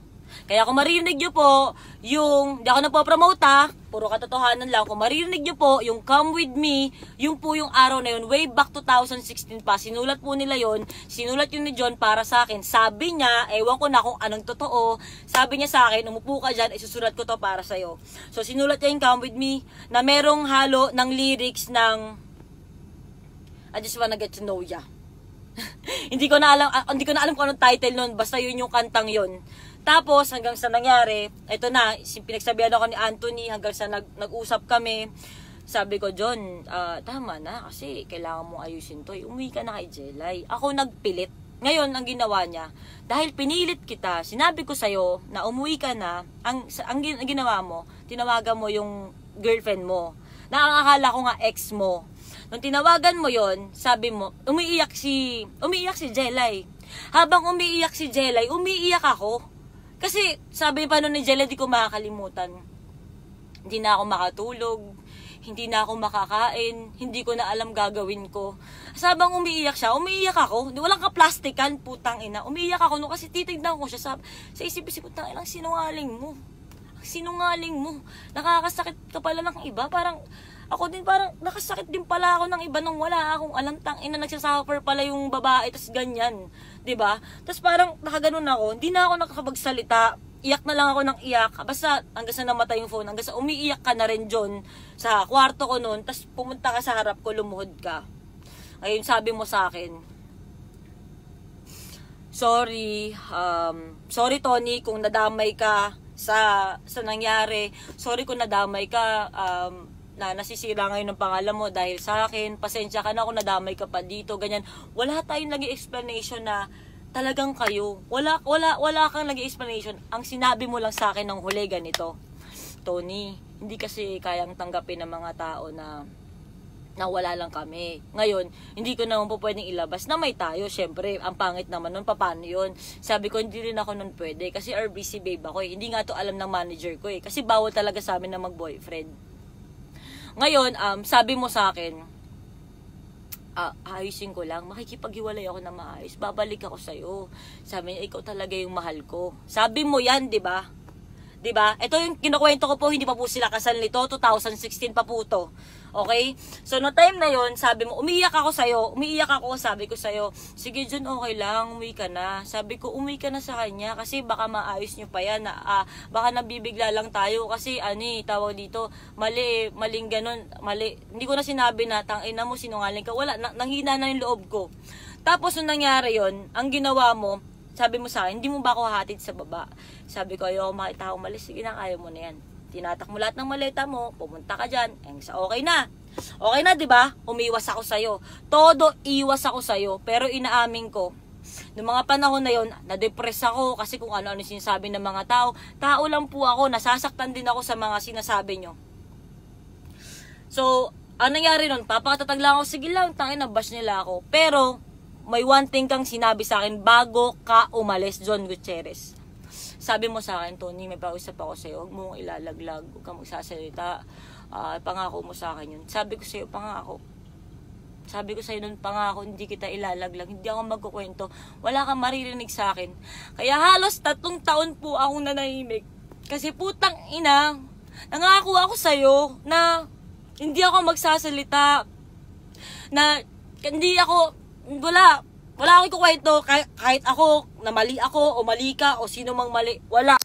Kaya kung maririnig nyo po, yung, di ako nagpo-promote ha, puro katotohanan lang, kung maririnig nyo po, yung Come With Me, yung po yung araw na yun, way back 2016 pa, sinulat po nila yun, sinulat yun ni John para sa akin, sabi niya, ewan ko na kung anong totoo, sabi niya sa akin, umupo ka dyan, isusulat ko to para sa'yo. So, sinulat niya yung Come With Me, na merong halo ng lyrics ng, I just wanna get to know ya. hindi ko na alam kung anong title nun, basta yun yung kantang yun. Tapos, hanggang sa nangyari, ito na, pinagsabihan ako ni Anthony, hanggang sa nag-usap kami, sabi ko, John, tama na, kasi kailangan mong ayusin to. Umuwi ka na kay Jelay. Ako nagpilit. Ngayon, ang ginawa niya, dahil pinilit kita, sinabi ko sa'yo na umuwi ka na, ang ginawa mo, tinawagan mo yung girlfriend mo, na ang akala ko nga ex mo. Nung tinawagan mo yon, sabi mo, umiiyak si Jelay. Habang umiiyak si Jelay, umiiyak ako. Kasi, sabi pa nun ni Jelay, di ko makakalimutan. Hindi na ako makatulog, hindi na ako makakain, hindi ko na alam gagawin ko. Sabang umiiyak siya, umiiyak ako. Walang kaplastikan, putang ina. Umiiyak ako no, kasi titignan ko siya. Sa isip-isip ko, tang ilang sinungaling mo. Sinungaling mo. Nakakasakit ka pala ng iba. Parang, ako din parang, nakasakit din pala ako ng iba nung wala akong alam, tang ina, nagsasuffer pala yung babae, tas ganyan. 'Di ba? Tapos parang nakaganon ako, hindi na ako nakakapagsalita. Iyak na lang ako ng iyak. Basta hanggang sa namatay yung phone, hanggang sa umiiyak ka na rin John sa kwarto ko noon, tapos pumunta ka sa harap ko, lumuhod ka. Ayun, sabi mo sa akin, sorry Tony kung nadamay ka sa nangyari. Sorry kung nadamay ka, na nasisira ngayon ng pangalan mo dahil sa akin, pasensya ka na kung nadamay ka pa dito, ganyan. Wala tayong naging explanation na talagang kayo. Wala kang naging explanation. Ang sinabi mo lang sa akin ng huli ganito, Tony, hindi kasi kayang tanggapin ng mga tao na wala lang kami. Ngayon, hindi ko naman po pwedeng ilabas na may tayo. Syempre, ang pangit naman nun, paano yun? Sabi ko, hindi rin ako nun pwede. Kasi RBC babe ako eh. Hindi nga to alam ng manager ko eh. Kasi bawal talaga sa amin na mag-boyfriend. Ngayon, sabi mo sa akin, ayusin ko lang, makikipaghiwalay ako na maayos, babalik ako sa'yo. Sabi niya, ikaw talaga yung mahal ko. Sabi mo yan, di ba? Di ba? Ito yung kinukwento ko po, hindi pa po sila kasal nito, 2016 pa po to. Okay? So, no time na yon, sabi mo, umiiyak ako, sabi ko sa'yo, sige John, okay lang, umuwi ka na. Sabi ko, umuwi ka na sa kanya, kasi baka maayos nyo pa yan, baka nabibigla lang tayo, kasi tawag dito, maling ganun, mali. Hindi ko na sinabi na, tangina mo, sinungaling ka, wala, nanghina na yung loob ko. Tapos, nung nangyari yon, ang ginawa mo, sabi mo sa akin, hindi mo ba ako hahatid sa baba? Sabi ko, ayoko makita ako malis, sige na, kaya mo na yan. Tinatak mo lahat ng maleta mo, pumunta ka dyan, okay na. Okay na, di ba? Umiwas ako sa'yo. Todo iwas ako sa'yo, pero inaamin ko, noong mga panahon na yon, na-depress ako kasi kung ano-ano sinasabi ng mga tao. Tao lang po ako, nasasaktan din ako sa mga sinasabi nyo. So, ang nangyari nun, papakatatag lang ako, sige lang, tangin na bash nila ako. Pero, may one thing kang sinabi sa akin bago ka umalis, John Gutierrez. Sabi mo sa akin, Tony, may pausap ako sa'yo, huwag mo ilalaglag, huwag kang magsasalita, pangako mo sa akin yun. Sabi ko sa'yo, pangako. Sabi ko sa'yo nun, pangako, hindi kita ilalaglag, hindi ako magkukwento, wala kang maririnig sa akin. Kaya halos 3 taon po akong nanahimik. Kasi putang ina, nangako ako sa'yo na hindi ako magsasalita, na hindi ako, wala akong ikukwento, kahit ako, na mali ako, o mali ka, o sino mang mali, wala.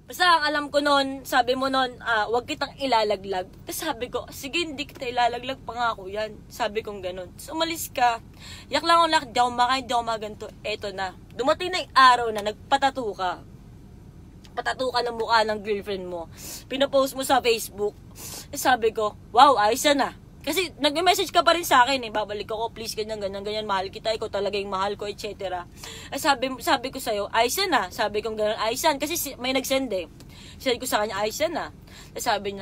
Basta ang alam ko nun, sabi mo nun, wag kitang ilalaglag. Tapos sabi ko, sige, hindi kita ilalaglag, pangako yan. Sabi kong ganun. Tapos umalis ka, yak lang ako, di ako makain, di ako maganto. Eto na, dumating na yung araw na nagpatato ka. Patato ka ng mukha ng girlfriend mo. Pinopost mo sa Facebook. Sabi ko, wow, ayos na. Kasi nag-message ka pa rin sa akin babalik ako, please, ganyan, mahal kita, ikaw talaga yung mahal ko, etc. Sabi ko sa'yo, ayos na. Sabi ko gano'n, ayos yan. Kasi may nag-send Sabi ko sa kanya, ayos na. Sabi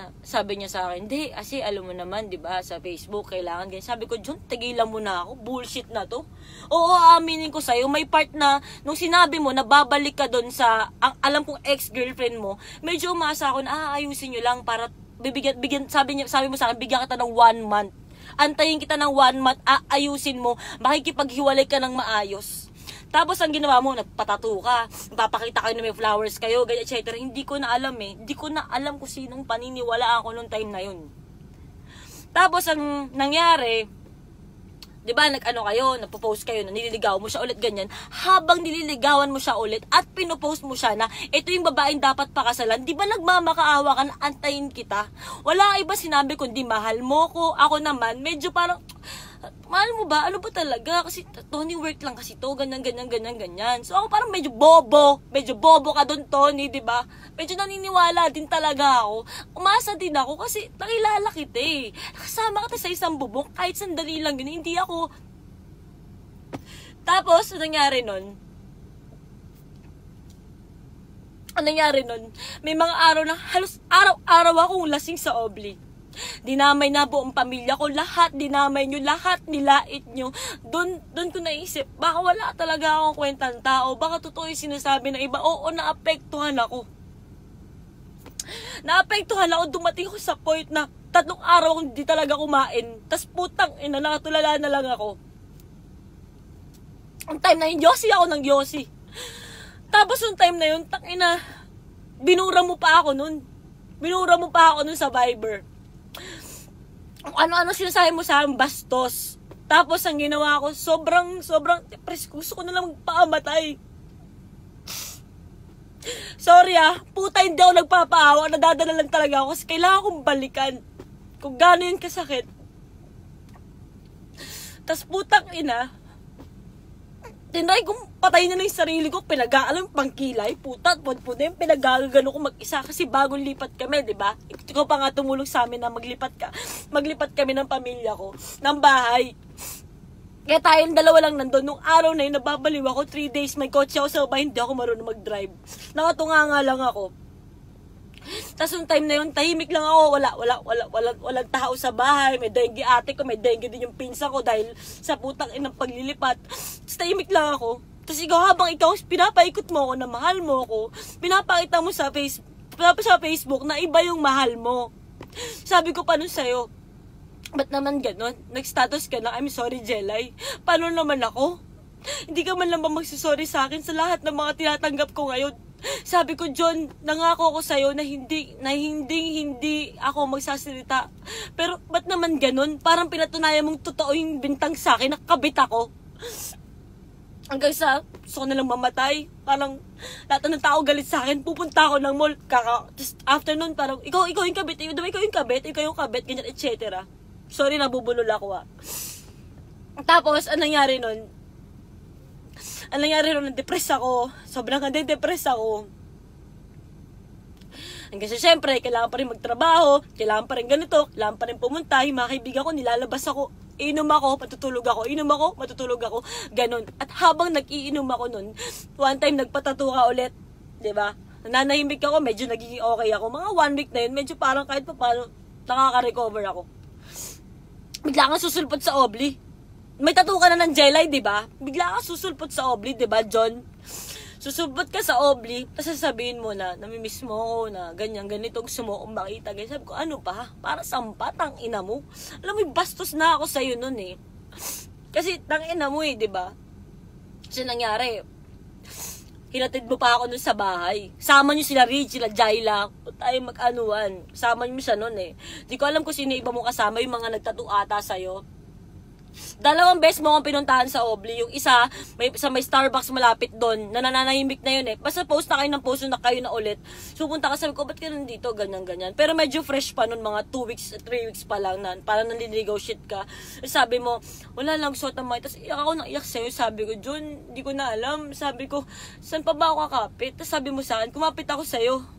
niya sa akin, hindi, kasi alam mo naman, di ba, sa Facebook, kailangan ganyan. Sabi ko, John, tigilan mo na ako, bullshit na to. Oo, aminin ko sa'yo, may part na, nung sinabi mo, na babalik ka doon sa, alam kong ex-girlfriend mo, medyo umasa ako na, ayusin nyo lang para, sabi mo sa akin, bigyan kita ng 1 month. Antayin kita ng 1 month, ayusin mo, makikipaghiwalay ka ng maayos. Tapos ang ginawa mo, nagpatato ka, papakita kayo na may flowers kayo, ganyan, etc. Hindi ko na alam eh. Hindi ko na alam kung sinong paniniwalaan ko nung time na yun. Tapos ang nangyari, di ba, nag-ano kayo, nagpo-post kayo na nililigaw mo siya ulit ganyan. Habang nililigawan mo siya ulit at pinopost mo siya na ito yung babaeng dapat pakasalan, di ba nagmamakaawa ka na antayin kita? Wala iba sinabi kundi mahal mo ko. Ako naman, medyo parang, mahal mo ba? Ano ba talaga? Kasi Tony, work lang kasi to, ganyan. So ako parang medyo bobo ka doon, Tony, di ba? Medyo naniniwala din talaga ako. Umasa din ako kasi nakilala kita eh. Nakasama kita sa isang bubong, kahit sandali lang yun, hindi ako. Tapos, ano nangyari nun? May mga araw na halos araw-araw akong lasing sa Obli. Dinamay na buong pamilya ko, lahat dinamay nyo, lahat nilait nyo. Doon ko naisip, baka wala talaga akong kwentang tao, baka totoo yung sinasabi ng iba. Oo, naapektuhan ako, dumating ako sa point na 3 araw akong di talaga kumain, tas putang ina, nakatulala na lang ako. Ang time na yun, yosi ako ng yosi. Tapos yung time na yun, tangina, binura mo pa ako nun sa Viber. Ano sinasabi mo sa akin, bastos. Tapos ang ginawa ko, sobrang depressed. Gusto ko na lang magpaamatay. Sorry puta, hindi ako nagpapaawa. Nadadala lang talaga ako kasi kailangan kong balikan kung gaano yun kasakit. Tas putang ina, tinry kong patayin na yung sarili ko, pinag-aalam pangkilay, puta, puta, pinag-agano ko mag-isa kasi bagong lipat kami, di ba? Ikaw pa nga tumulong sa amin na maglipat kami ng pamilya ko, ng bahay. Kaya tayong dalawa lang nandun. Nung araw na yun, nababaliw ako, 3 days, may kotse ako sa bahay, hindi ako marunong mag-drive. Nakatunga nga lang ako. Tapos yung time na yun, tahimik lang ako, walang tao sa bahay, may dengue ate ko, may dengue din yung pinsa ko dahil sa putang inang paglilipat. Tapos tahimik lang ako. Tapos habang ikaw, pinapaikot mo ako na mahal mo ako, pinapakita mo sa Facebook na iba yung mahal mo. Sabi ko pa nun sa'yo, ba't naman ganon? Nag-status ka na, I'm sorry Jelay. Paano naman ako? Hindi ka man lang ba magsasorry sa akin sa lahat ng mga tinatanggap ko ngayon? Sabi ko, John, nangako ako sa'yo na hindi ako magsasalita. Pero, ba't naman ganun? Parang pinatunayan mong totoo yung bintang sa akin, nakabit ako. Hanggang sa, gusto ko nalang mamatay. Parang, lahat ng tao galit sa akin, pupunta ako ng mall, just after nun, parang, ikaw yung kabit, ikaw yung kabit, ganyan, etc. Sorry, nabubulol ako Tapos, anong nangyari nun, depress ako. Sobrang depress ako. Hanggang sa syempre, kailangan pa rin magtrabaho, kailangan pa rin ganito, kailangan pa rin pumunta. Yung mga kaibigan ko, nilalabas ako, inom ako, matutulog ako, ganun. At habang nag-iinom ako nun, one time nagpatato ka ulit, diba? Nananahimik ako, medyo nagiging okay ako. Mga 1 week na yun, medyo parang kahit pa paano, nakaka-recover ako. Bigla kang susulpot sa Obli. May tattoo ka na ng Jelay, di ba? Bigla ka susulpot sa Obli, di ba, John? Susulpot ka sa Obli, tapos sasabihin mo na, namimiss mo ako, na ganyan, ganito, gusto mo akong makita. Ganyan. Sabi ko, ano pa? Para sampa, tang ina mo. Alam mo, bastos na ako sa'yo nun eh. Kasi, tang ina mo eh, di ba? Kasi nangyari, hinatid mo pa ako nun sa bahay. Sama nyo sila Ridge, sila Jayla, tayo mag-anuan. Sama nyo siya nun eh. Di ko alam kung sino iba mo kasama, yung mga nagtattoo ata sa'yo. 2 beses mo akong pinuntahan sa Obli. Yung isa, may Starbucks malapit doon, nananahimik na yun eh. Basta post na kayo ng post na kayo na ulit. So punta ka, sabi ko, ba't ka nandito? Ganyan. Pero medyo fresh pa nun, mga 2 weeks, 3 weeks pa lang na, parang nanliligaw shit ka. Sabi mo, wala lang, suot ng mic. Tapos iyak ako nang iyak sa'yo. Sabi ko, John, hindi ko na alam. Sabi ko, saan pa ba ako kakapit? Tapos sabi mo saan? Kumapit ako sa'yo.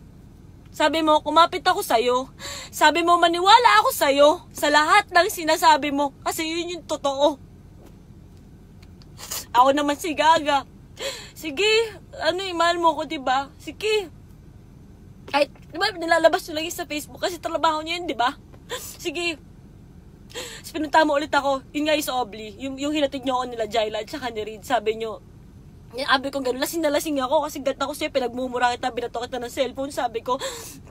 Sabi mo, kumapit ako sa'yo. Sabi mo, maniwala ako sa'yo sa lahat ng sinasabi mo. Kasi yun yung totoo. Ako naman si Gaga. Sige, mahal mo ko, diba? Sige. Kahit, diba, nilalabas nyo lang sa Facebook kasi trabaho nyo yun, diba? Sige. Tapos pinunta mo ulit ako. Yun nga yung sa Obli. Yung hinatid nyo ako nila Jayla at saka ni Reed. Sabi nyo, sabi ko gano'n, lasing na lasing ako kasi gata ko siya, pinagmumura kita, binato kita ng cellphone. Sabi ko,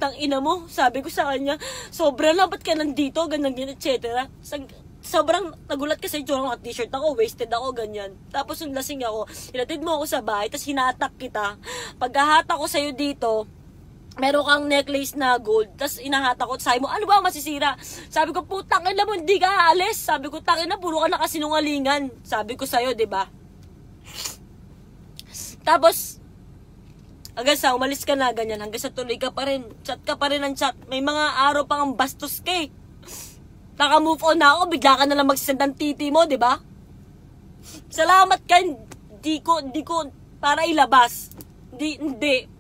tang ina mo, sabi ko sa kanya, sobra lang, ba't ka nandito, ganyan, etc. sobrang nagulat kasi yung t-shirt ako, wasted ako, ganyan. Tapos yung lasing ako, hinatid mo ako sa bahay, tapos hinatak kita. Pagkahatak ko sa'yo dito, meron kang necklace na gold, tapos inahatak ko, sabi mo, ano ba masisira? Sabi ko, putang ina mo, hindi ka aalis. Sabi ko, tangin na, puro ka nakasinungalingan. Sabi ko sa'yo, diba? Tapos, hanggang sa umalis ka na, ganyan, hanggang sa tuloy ka pa rin, chat ka pa rin ng chat, may mga araw pang ang bastos ka eh. Naka-move on na ako, bigla ka na lang magsisend ng titi mo, diba? Salamat ka, hindi ko, para ilabas. Hindi.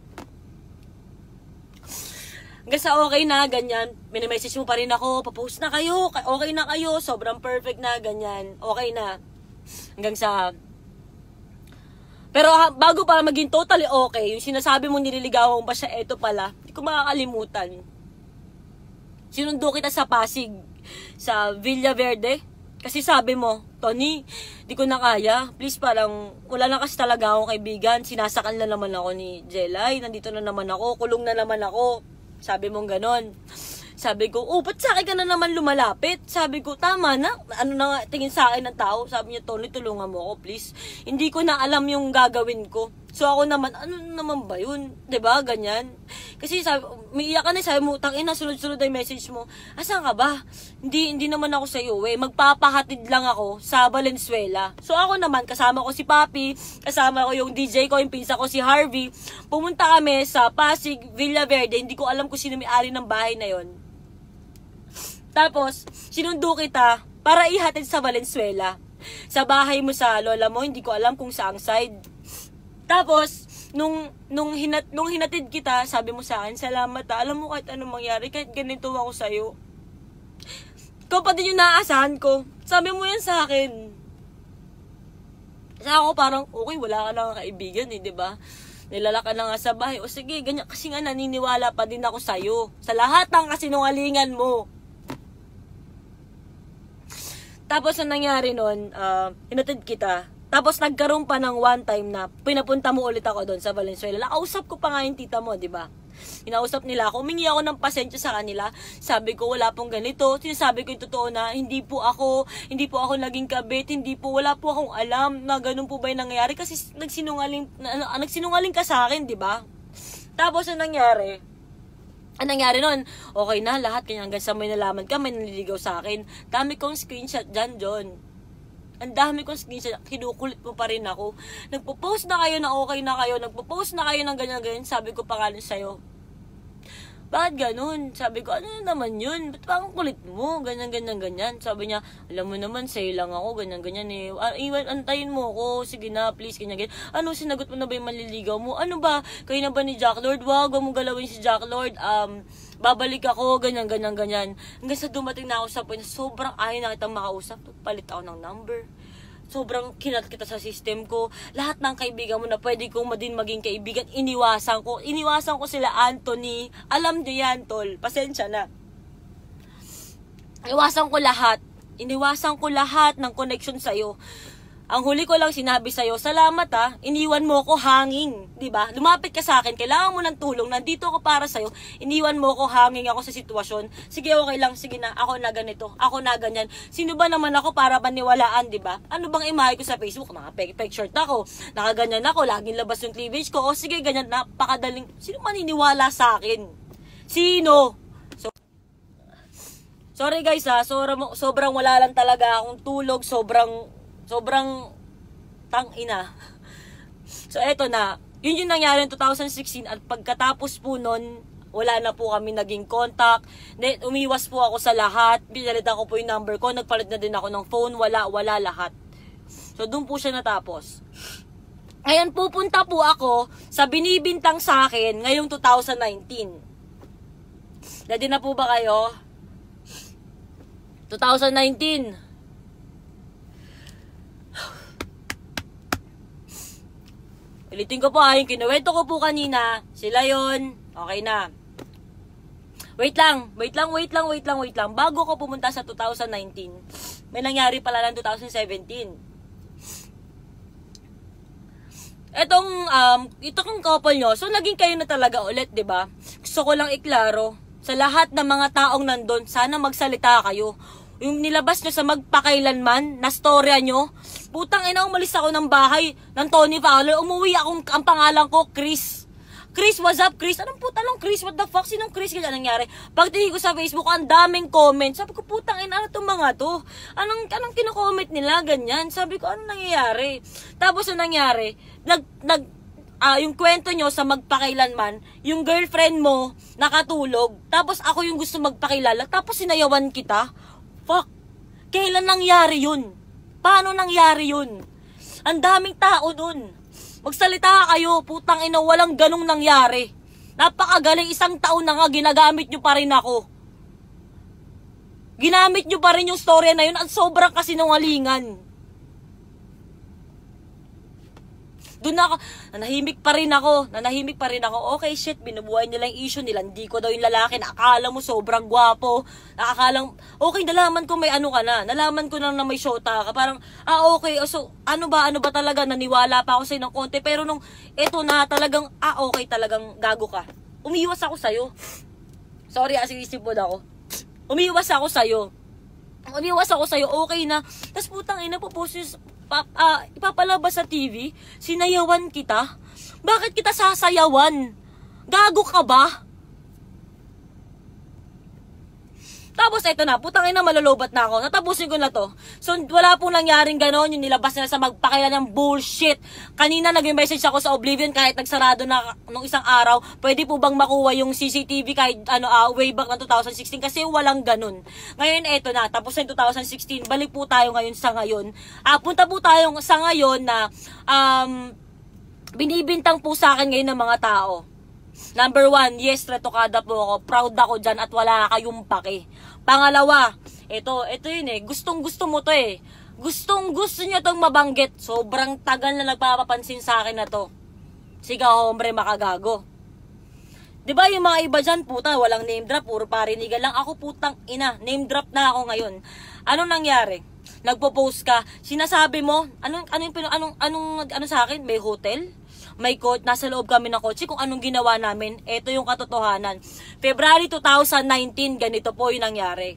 Hanggang sa okay na, ganyan, minimessage mo pa rin ako, papost na kayo, okay na kayo, sobrang perfect na, ganyan, okay na. Hanggang sa, pero bago pa maging totally okay, yung sinasabi mo nililigawan mo pa siya, eto pala, hindi ko makakalimutan. Sinundo kita sa Pasig, sa Villa Verde, kasi sabi mo, Tony, di ko na kaya, please parang, wala na kasi talaga akong kaibigan, sinasakal na naman ako ni Jelay, nandito na naman ako, kulong na naman ako. Sabi mong ganon. Sabi ko, ba't sa akin ka na naman lumalapit? Sabi ko, tama na. Ano na nga tingin sa akin ng tao? Sabi niya, Tony, tulungan mo ako, please. Hindi ko na alam yung gagawin ko. So ako naman, ano naman ba yun? 'Di ba ganyan? Kasi sabi, umiiyak ka na, sabi mo, tangina, sunod-sunod ay message mo. Asan ka ba? Hindi naman ako sa iyo, magpapahatid lang ako sa Valenzuela. So ako naman, kasama ko si Papi, kasama ko yung DJ ko, yung pinsa ko si Harvey. Pumunta kami sa Pasig, Villa Verde. Hindi ko alam kung sino may-ari ng bahay na yon. Tapos, sinundo kita para ihatid sa Valenzuela. Sa bahay mo sa lola mo, hindi ko alam kung saang side. Tapos, nung hinatid kita, sabi mo sa akin, salamat alam mo kahit anong mangyari, kahit ganito ako sa'yo. Ikaw pa din yung naaasahan ko. Sabi mo yan sa akin. Sa ako parang, okay, wala ka lang kaibigan eh, diba? Nilalaka na nga sa bahay. O sige, ganyan. Kasi nga naniniwala pa din ako sa'yo. Sa lahat ng kasinungalingan mo. Tapos, ang nangyari nun, hinatid kita. Tapos, nagkaroon pa ng one time na pinapunta mo ulit ako doon sa Valenzuela. Nakausap ko pa nga yung tita mo, di ba? Inausap nila ako. Humingi ako ng pasensya sa kanila. Sabi ko, wala pong ganito. Sinasabi ko yung totoo na, hindi po ako naging kabit. Wala po akong alam na ganun po ba yung nangyayari. Kasi nagsinungaling ka sa akin, di ba? Tapos, ang nangyari nun, okay na, lahat, kanya hanggang sa may nalaman ka, may naliligaw sa akin. Dami kong screenshot dyan, John. Ang dami kong screenshot, kinukulit mo pa rin ako. Nagpo-post na kayo na okay na kayo, nagpo-post na kayo ng ganyan-ganyan, sabi ko pa nga sa'yo. Bakit ganun? Sabi ko, ano naman yun? Ba't parang kulit mo? Ganyan. Sabi niya, alam mo naman, sa'yo lang ako, ganyan eh. Antayin mo ako, sige na, please, ganyan. Ano, sinagot mo na ba yung manliligaw mo? Ano ba? Kayo na ba ni Jack Lord? Wag mo galawin si Jack Lord. Babalik ako, ganyan. Hanggang sa dumating na ako sa point, sobrang ayaw na kitang makausap. Palit ako ng number. Sobrang kinat kita sa system ko. Lahat ng kaibigan mo na pwede kong maging kaibigan, iniwasan ko. Iniwasan ko sila, Anthony. Alam niyo yan, tol. Pasensya na. Iniwasan ko lahat ng connection sa'yo. Ang huli ko lang sinabi sa'yo, salamat iniwan mo ako hanging, di ba? Lumapit ka sa akin, kailangan mo ng tulong, nandito ako para sa'yo, iniwan mo ako hanging ako sa sitwasyon. Sige, okay lang, sige na, ako na ganito, ako na ganyan. Sino ba naman ako para paniwalaan, di ba? Ano bang imahe ko sa Facebook? Naka-peg-shirt ako, nakaganyan ako, laging labas yung cleavage ko, o sige, ganyan, napakadaling. Sino maniniwala sa akin? Sino? Sorry guys sobrang wala lang talaga akong tulog, sobrang tang-ina. So, eto na. Yun yung nangyari in 2016 at pagkatapos po nun, wala na po kami naging contact. Umiwas po ako sa lahat. Pinalitan ko po yung number ko. Nagpalit na din ako ng phone. Wala lahat. So, doon po siya natapos. Ngayon, pupunta po ako sa binibintang sa akin ngayong 2019. Ready na po ba kayo? 2019. Ulitin ko po yung kinuwento ko po kanina. Sila yon. Okay na. Wait lang. Bago ko pumunta sa 2019, may nangyari pala ng 2017. Itong couple nyo, so naging kayo na talaga ulit, di ba? Gusto ko lang iklaro, sa lahat ng mga taong nandun, sana magsalita kayo. Yung nilabas nyo sa magpakailanman na storya nyo. Putang ina, umalis ako ng bahay ng Tony Fowler. Umuwi akong, ang pangalan ko, Chris. Chris, what's up, Chris? Anong Chris? What the fuck? Sinong Chris? Kaya nangyari? Pagtingin ko sa Facebook, ang daming comments. Sabi ko, putang ina, ano itong mga to? Anong kino-comment nila? Ganyan. Sabi ko, ano nangyayari? Tapos ang nangyari, yung kwento nyo sa magpakailanman, yung girlfriend mo nakatulog, tapos ako yung gusto magpakilala, tapos sinayawan kita. Fuck. Kailan nangyari yun? Paano nangyari yun? Ang daming tao dun. Magsalita kayo, putang ina, walang ganong nangyari. Napakagaling, 1 taon na nga, ginagamit nyo pa rin ako. Ginamit nyo pa rin yung story na yun at sobrang kasinungalingan. Doon na ako, nanahimik pa rin ako. Okay, shit, binubuhay nila yung issue nila. Hindi ko daw yung lalaki. Nakakala mo sobrang gwapo. Nakakalang, okay, nalaman ko may ano ka na. Nalaman ko na may shota ka. Parang, okay. So, ano ba talaga? Naniwala pa ako sa'yo ng konti. Pero nung, eto na talagang, okay, talagang gago ka. Umiwas ako sa'yo. Sorry, asisip mo na ako. Umiwas ako sa'yo, okay na. Tapos putang ina, ipapalabas sa TV, sinayawan kita. Bakit kita sasayawan? Gago ka ba? Tapos eto na, putang ina, malulubat na ako. Natapusin ko na to. So wala pong nangyaring ganon, yung nilabas nila sa magpakailan ng bullshit. Kanina nag-message ako sa Oblivion kahit nagsarado na nung isang araw. Pwede po bang makuha yung CCTV kahit way back ng 2016 kasi walang ganon. Ngayon eto na, tapos na 2016, balik po tayo ngayon sa ngayon. Punta po tayo sa ngayon na binibintang po sa akin ngayon ng mga tao. Number 1, yes, retokada po ako. Proud ako dyan at wala kayong pake. Pangalawa, ito yun eh. Gustong-gusto mo to eh. Gustong-gusto nyo tong mabanggit. Sobrang tagal na nagpapapansin sa akin na to. Sigaw, hombre, makagago. Diba yung mga iba dyan, puta, walang name drop, puro parinigan lang. Ako, putang ina, name drop na ako ngayon. Anong nangyari? Nagpo-post ka, sinasabi mo, ano sa akin? May hotel? May coach, nasa loob kami ng kotse, kung anong ginawa namin, ito yung katotohanan. February 2019, ganito po yung nangyari.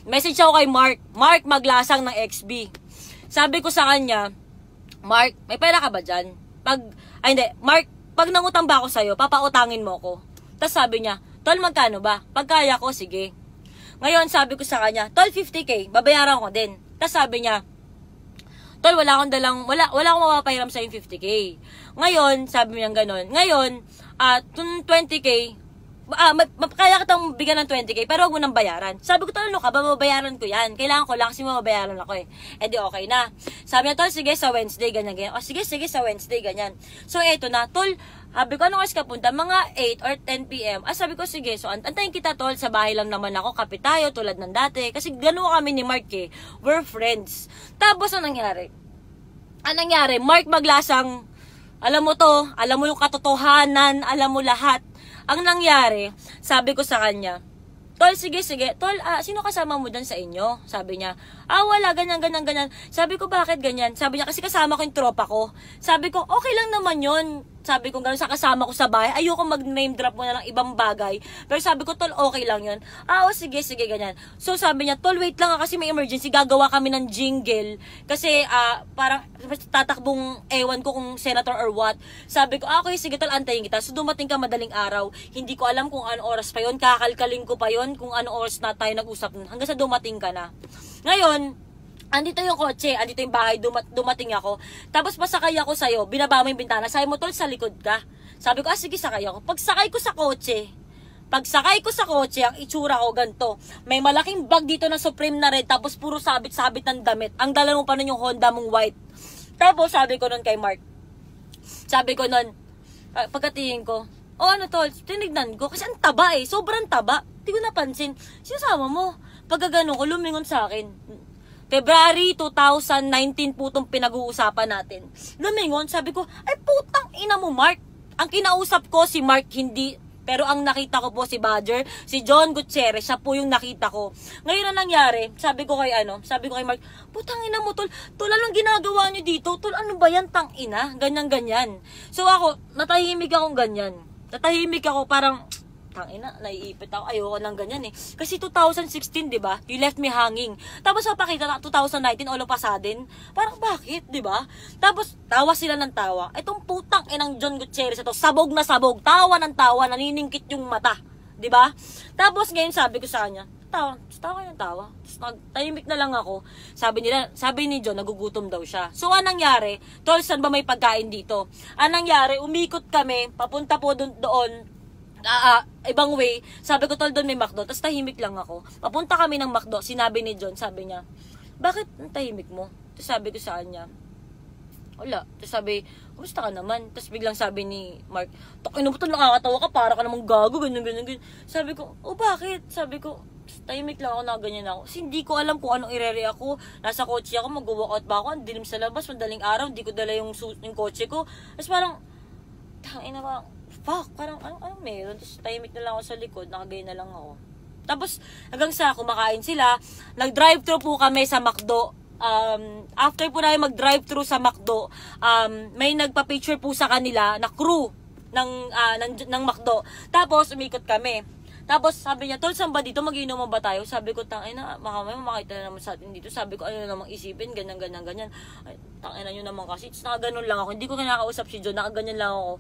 Message ako kay Mark Maglasang ng XB. Sabi ko sa kanya, Mark, may pera ka ba dyan? Mark, pag nangutang ba ako sa'yo, papautangin mo ko. Tapos sabi niya, tol, magkano ba? Pagkaya ko, sige. Ngayon, sabi ko sa kanya, tol, 50k, babayaran ko din. Tapos sabi niya, tol, wala akong mapapahiram sa yung 50k. Ngayon, sabi niya gano'n. Ngayon, 20k, kaya kitang bigyan ng 20k, pero huwag mo nang bayaran. Sabi ko, tol, ano ka ba? Mababayaran ko yan. Kailangan ko lang kasi mababayaran ako eh. Eh di okay na. Sabi niya, tol, sige, sa Wednesday, ganyan. O sige, sa Wednesday, ganyan. So, eto na, tol, sabi ko, anong oras ka punta? Mga 8 or 10 p.m. Sabi ko, sige, so antayin kita, tol, sa bahay lang naman ako, kape tayo, tulad ng dati. Kasi gano'n kami ni Mark eh. We're friends. Tapos, anong nangyari? Mark Maglasang, alam mo to, alam mo yung katotohanan, alam mo lahat. Ang nangyari, sabi ko sa kanya, tol, sige, tol, sino kasama mo dyan sa inyo? Sabi niya, wala, ganyan. Sabi ko, bakit ganyan? Sabi niya, kasi kasama ko yung tropa ko. Sabi ko, okay lang naman yun. Sabi ko, gano'n sa kasama ko sa bahay. Ayoko mag-name drop mo na ng ibang bagay. Pero sabi ko, tol, okay lang yun. Sige, ganyan. So sabi niya, tol, wait lang kasi may emergency. Gagawa kami ng jingle. Kasi parang tatakbong ewan ko kung senator or what. Sabi ko, okay, sige, tol, antayin kita. So dumating ka madaling araw. Hindi ko alam kung ano oras pa yun. Kakalkalin ko pa yun kung ano oras na tayo nag-usap. Hanggang sa dumating ka na. Ngayon, andito yung kotse, andito yung bahay, dumating ako. Tapos pasakay ako sa'yo, binaba mo yung bintana, sabi mo, tol, sa likod ka. Sabi ko, sige, sakay ako. Pagsakay ko sa kotse, ang itsura ko ganito. May malaking bag dito na Supreme na red, tapos puro sabit-sabit ng damit. Ang dala mo pa nun yung Honda mong white. Tapos sabi ko nun kay Mark, pagkatingin ko, ano tol, tinignan ko, kasi ang taba eh, sobrang taba. Di ko napansin, sinasama mo. Pagkagano ko, lumingon sa akin. February 2019 po itong pinag-uusapan natin. Lumingon, sabi ko, ay putang ina mo, Mark. Ang kinausap ko si Mark, hindi. Pero ang nakita ko po si Badger, si John Gutierrez, siya po yung nakita ko. Ngayon na nangyari, sabi ko kay Mark, putang ina mo, tol, anong ginagawa niyo dito? Tol, ano ba yan, tang ina? Ganyan. So ako, natahimik akong ganyan. Parang, tangina, naiipit ako. Ayoko ng ganyan eh. Kasi 2016, di ba? You left me hanging. Tapos napakita na 2019, all of a sudden. Parang bakit, di ba? Tapos tawa sila ng tawa. Itong putang inang John Gutierrez ito, sabog na sabog. Tawa ng tawa, naniningkit yung mata. Di ba? Tapos ngayon sabi ko sa kanya, tawa kayo ng tawa. Tapos nagtahimik na lang ako. Sabi ni John, nagugutom daw siya. So anong nangyari? Tol, saan ba may pagkain dito? Anong nangyari? Umikot kami, papunta po doon, ibang way. Sabi ko, tol, doon may McDo. Tapos tahimik lang ako. Papunta kami ng McDo. Sinabi ni John, sabi niya, bakit ang tahimik mo? Tapos sabi ko sa kanya, wala. Tapos sabi, kumusta ka naman? Tapos biglang sabi ni Mark, takin mo ito, nakakatawa ka, para ka namang gago, ganyan. Sabi ko, bakit? Sabi ko, tahimik lang ako, na ganyan ako. Kasi hindi ko alam kung anong irere ako. Nasa kotse ako, mag-walkout ba ako? Ang dilim sa labas, madaling araw, hindi ko dala yung kotse ko. Tapos parang, tangina ba, fuck, parang anong meron? Tapos tahimik na lang ako sa likod, nakagay na lang ako. Tapos hanggang sa kumakain sila, nag-drive-thru po kami sa McDo. After po namin mag-drive-thru sa McDo, may nagpa-picture po sa kanila na crew ng McDo. Tapos umikot kami. Tapos sabi niya, tol, saan ba dito? Mag-iinuman ba tayo? Sabi ko, tangina, makamay makita na naman sa atin dito. Sabi ko, ano namang isipin, ganyan. Ay, tangina nyo naman kasi. Tapos nakaganon lang ako. Hindi ko kinakausap si John, nakaganyan lang ako.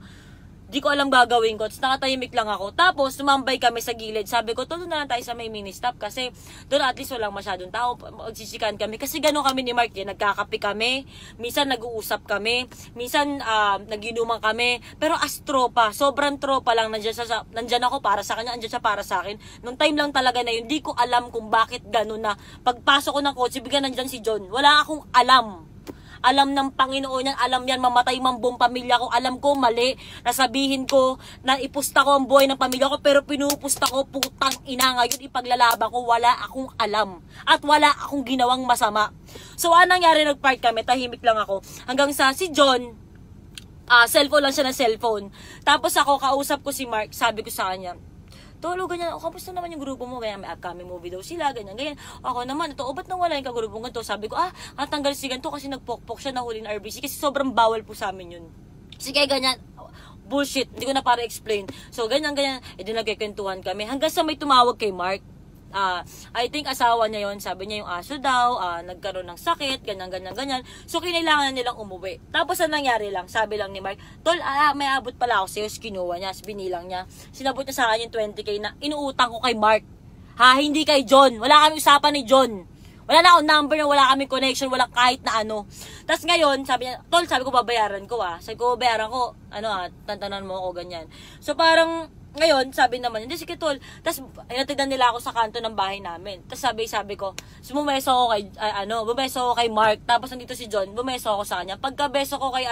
Di ko alam gagawin ko. Tapos nakatahimik lang ako. Tapos tumambay kami sa gilid. Sabi ko, tuloy na lang tayo sa may mini stop. Kasi doon at least walang masyadong tao. Magsisikan kami. Kasi gano'n kami ni Mark. Nagkakape kami. Minsan nag-uusap kami. Minsan naginuman kami. Pero as tropa. Sobrang tropa lang. Nandyan ako para sa kanya. Andyan siya para sa akin. Nung time lang talaga na yun. Di ko alam kung bakit gano'n na. Pagpasok ko ng kotse, bigyan nandyan si John. Wala akong alam. Alam ng Panginoon yan, alam yan, mamatay man buong pamilya ko, alam ko mali, nasabihin ko, na ipusta ko ang buhay ng pamilya ko, pero pinupusta ko, putang ina, ngayon ipaglalaban ko, wala akong alam, at wala akong ginawang masama. So, anong nangyari, nag-park kami, tahimik lang ako, hanggang sa si John, cellphone lang siya ng cellphone, tapos ako, kausap ko si Mark, sabi ko sa kanya, tolo, ganyan, kamusta naman yung grupo mo? Kaya may upcoming movie daw sila, ganyan. Ako naman, ito, ba't nawala yung kagrupo ganito? Sabi ko, natanggal si ganito kasi nagpokpok siya, nahuli ng RBC kasi sobrang bawal po sa amin yun. Sige, ganyan, bullshit, hindi ko na para explain. So, ganyan, edi nagkikwentuhan kami. Hanggang sa may tumawag kay Mark, I think asawa niya yon, sabi niya yung aso daw, nagkaroon ng sakit, ganyan. So, kinailangan nilang umuwi. Tapos, ang nangyari lang, sabi lang ni Mark, tol, may abot pala ako sa'yo, kinuha niya, binilang niya. Sinabot niya sa akin yung 20k na inuutang ko kay Mark. Hindi kay John. Wala kami usapan ni John. Wala na akong number na, wala kami connection, wala kahit na ano. Tapos ngayon, sabi niya, tol, sabi ko, babayaran ko Sabi ko, babayaran ko, tantanan mo ako, ganyan. So, parang, ngayon, sabi naman, hindi, sige tol. Tapos, inatidan nila ako sa kanto ng bahay namin. Tapos sabi ko, bumeso ako kay Mark. Tapos, nandito si John, bumeso ako sa kanya. Pagkabeso ko kay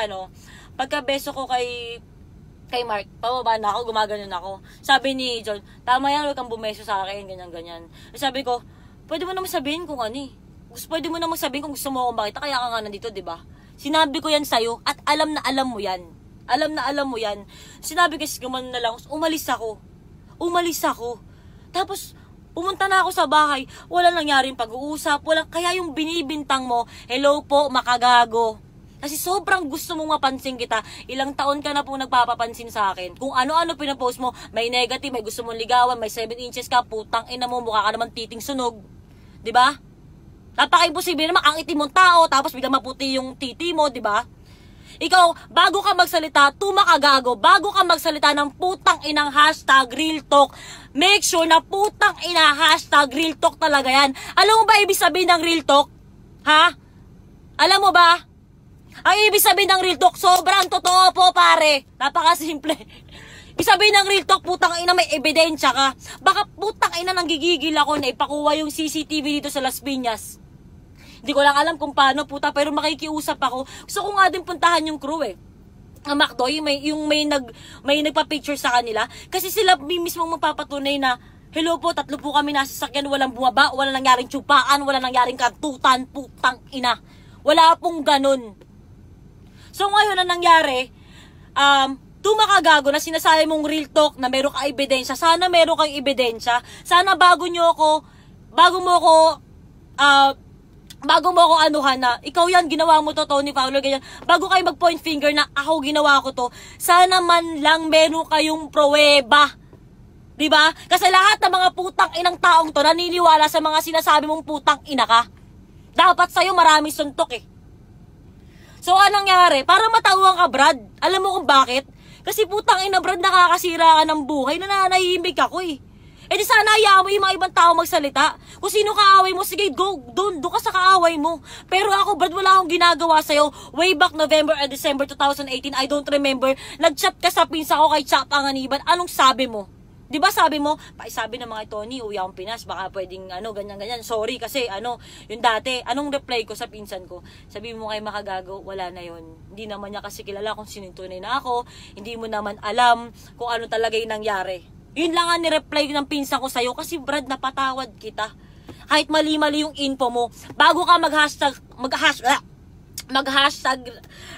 Mark, pababa na ako, gumaganon ako. Sabi ni John, tama yan, huwag kang bumeso sa akin, ganyan. Sabi ko, pwede mo naman sabihin kung pwede mo naman sabihin kung gusto mo akong makita, kaya ka nga nandito, diba? Sinabi ko yan sa'yo, at alam na alam mo yan. Sinabi kasi gumanon na lang, umalis ako. Tapos, pumunta na ako sa bahay, wala nangyaring pag-uusap, kaya yung binibintang mo, hello po, makagago. Kasi sobrang gusto mong mapansin kita, ilang taon ka na po nagpapapansin sa akin. Kung ano-ano pinapost mo, may negative, may gusto mong ligawan, may 7 inches ka, putang ina mo, mukha ka naman titing sunog. Diba? Napaka-imposible naman, ang itim mong tao, tapos biglang maputi yung titi mo, diba? Ikaw, bago ka magsalita, tumakagago, bago ka magsalita ng putang inang #real talk, make sure na putang ina #real talk talaga yan. Alam mo ba ibig sabihin ng real talk? Alam mo ba? Ang ibig sabihin ng real talk, sobrang totoo po pare. Napakasimple. Ibig sabihin ng real talk, putang ina may ebidensya ka. Baka putang ina nanggigigil ako na ipakuha yung CCTV dito sa Las Piñas. Hindi ko lang alam kung paano, puta, pero makikiusap ako. Gusto ko nga din puntahan yung crew ang McDo, yung may nagpa-picture sa kanila. Kasi sila mismo magpapatunay na, hello po, 3 po kami nasa sasakyan, walang bumaba, walang nangyaring tsupaan, walang nangyaring kantutan, putang ina. Wala pong ganun. So ngayon, ang nangyari, tumakagago na sinasabi mong real talk na meron ka ebidensya. Sana meron kang ebidensya. Sana bago mo ako anuhan na, ikaw yan, ginawa mo to, Tony Fowler, ganyan. Bago kayo mag-point finger na ako ginawa ko to, sana man lang meron kayong pruweba Diba? Kasi lahat ng mga putang inang taong to naniniwala sa mga sinasabi mong putang ina ka. Dapat sa'yo maraming suntok eh. So, anong nangyari? Para matauhan ka, Brad. Alam mo kung bakit? Kasi putang ina, Brad, nakakasira ka ng buhay. Nananahimik ako eh. Eh di sana hayaan mo yung mga ibang tao magsalita. Kung sino kaaway mo, sige, go, doon ka sa kaaway mo. Pero ako, Brad, wala akong ginagawa sa'yo. Way back November and December 2018, I don't remember, nag-chat ka sa pinsa ko kay Chap Anganiban. Anong sabi mo? Di ba sabi mo, sabi ng mga Tony, uwi akong Pinas, baka pwedeng, ganyan-ganyan. Sorry, kasi, yung dati, anong reply ko sa pinsan ko? Sabi mo kay Makagago, wala na yon. Hindi naman niya kasi kilala kung sino yung tunay na ako. Hindi mo naman alam kung ano talaga yung nangyari. Yun lang ang nireply ng pinsan ko sa'yo kasi Brad, napatawad kita. Kahit mali-mali yung info mo, bago ka mag-hashtag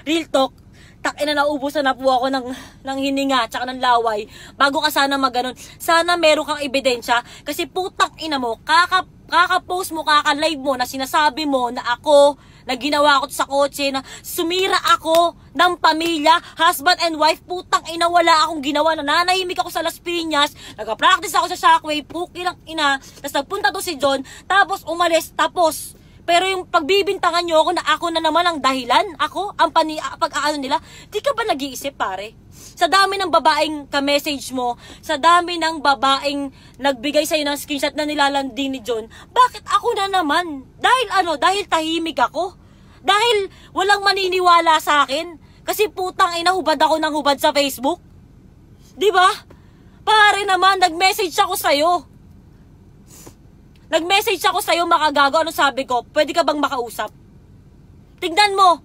real talk, takina naubusan na po ako ng hininga tsaka ng laway. Bago ka sana maganon, sana meron kang ebidensya kasi putang ina mo, kaka-post mo, kaka-live mo na sinasabi mo na ako, na ginawa ko sa kotse, na sumira ako ng pamilya, husband and wife, putang ina, wala akong ginawa, nananahimik ako sa Las Piñas, nag-practice ako sa Shockwave, pukilang ina, tapos nagpunta to si John, tapos umalis, tapos, pero yung pagbibintangan nyo ako na ako na naman ang dahilan, ako, ang pag-aano nila, di ka ba nag-iisip pare? Sa dami ng babaeng ka-message mo, sa dami ng babaeng nagbigay sa'yo ng screenshot na nilalandi ni John, bakit ako na naman? Dahil tahimik ako? Dahil walang maniniwala sa akin? Kasi putang ina, hubad ako ng hubad sa Facebook? Diba? Pare naman, nag-message ako sa'yo. Nag-message ako sa'yo, Makagago. Ano sabi ko? Pwede ka bang makausap? Tingnan mo.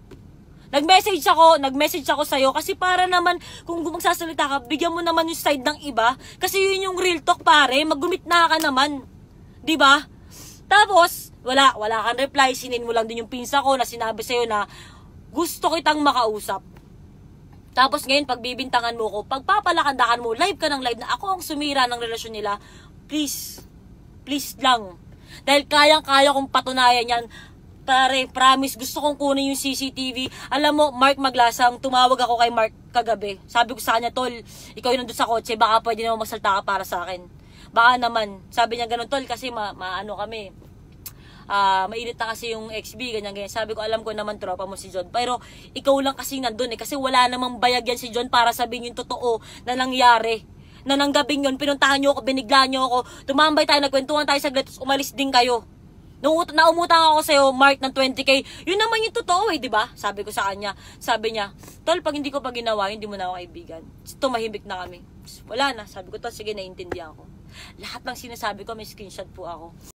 Nag-message ako sa'yo kasi para naman, kung magsasalita ka, bigyan mo naman yung side ng iba. Kasi yun yung real talk, pare. Maggumit na ka naman. Diba? Tapos, wala kang reply. Sinin mo lang din yung pinsa ko na sinabi sa'yo na gusto kitang makausap. Tapos ngayon, pagbibintangan mo ko, pagpapalakandakan mo, live ka ng live na ako ang sumira ng relasyon nila, please lang. Dahil kayang-kaya kong patunayan yan. Pare, promise, gusto kong kunin yung CCTV. Alam mo, Mark Maglasang, tumawag ako kay Mark kagabi. Sabi ko sa kanya, tol, ikaw yung nandun sa kotse, baka pwede naman magsalta ka para sa akin. Baka naman. Sabi niya ganun, tol, kasi maano kami. Mainit na kasi yung XB, ganyan. Sabi ko, alam ko naman tropa mo si John. Pero, ikaw lang kasi nandun eh. Kasi wala namang bayag yan si John para sabihin yung totoo na nangyari. Na nang gabing yun, pinuntahan nyo ako, binigla nyo ako, tumambay tayo, nagkwentuhan tayo saglit, umalis din kayo. Naumutang ako sa'yo, Mark, ng 20k. Yun naman yung totoo eh, di ba? Sabi ko sa kanya. Sabi niya, tol, pag hindi ko pa ginawa, hindi mo na ako kaibigan. Tumahimik na kami. Wala na. Sabi ko, tol, sige, naiintindihan ko. Lahat ng sinasabi ko, may screenshot po ako.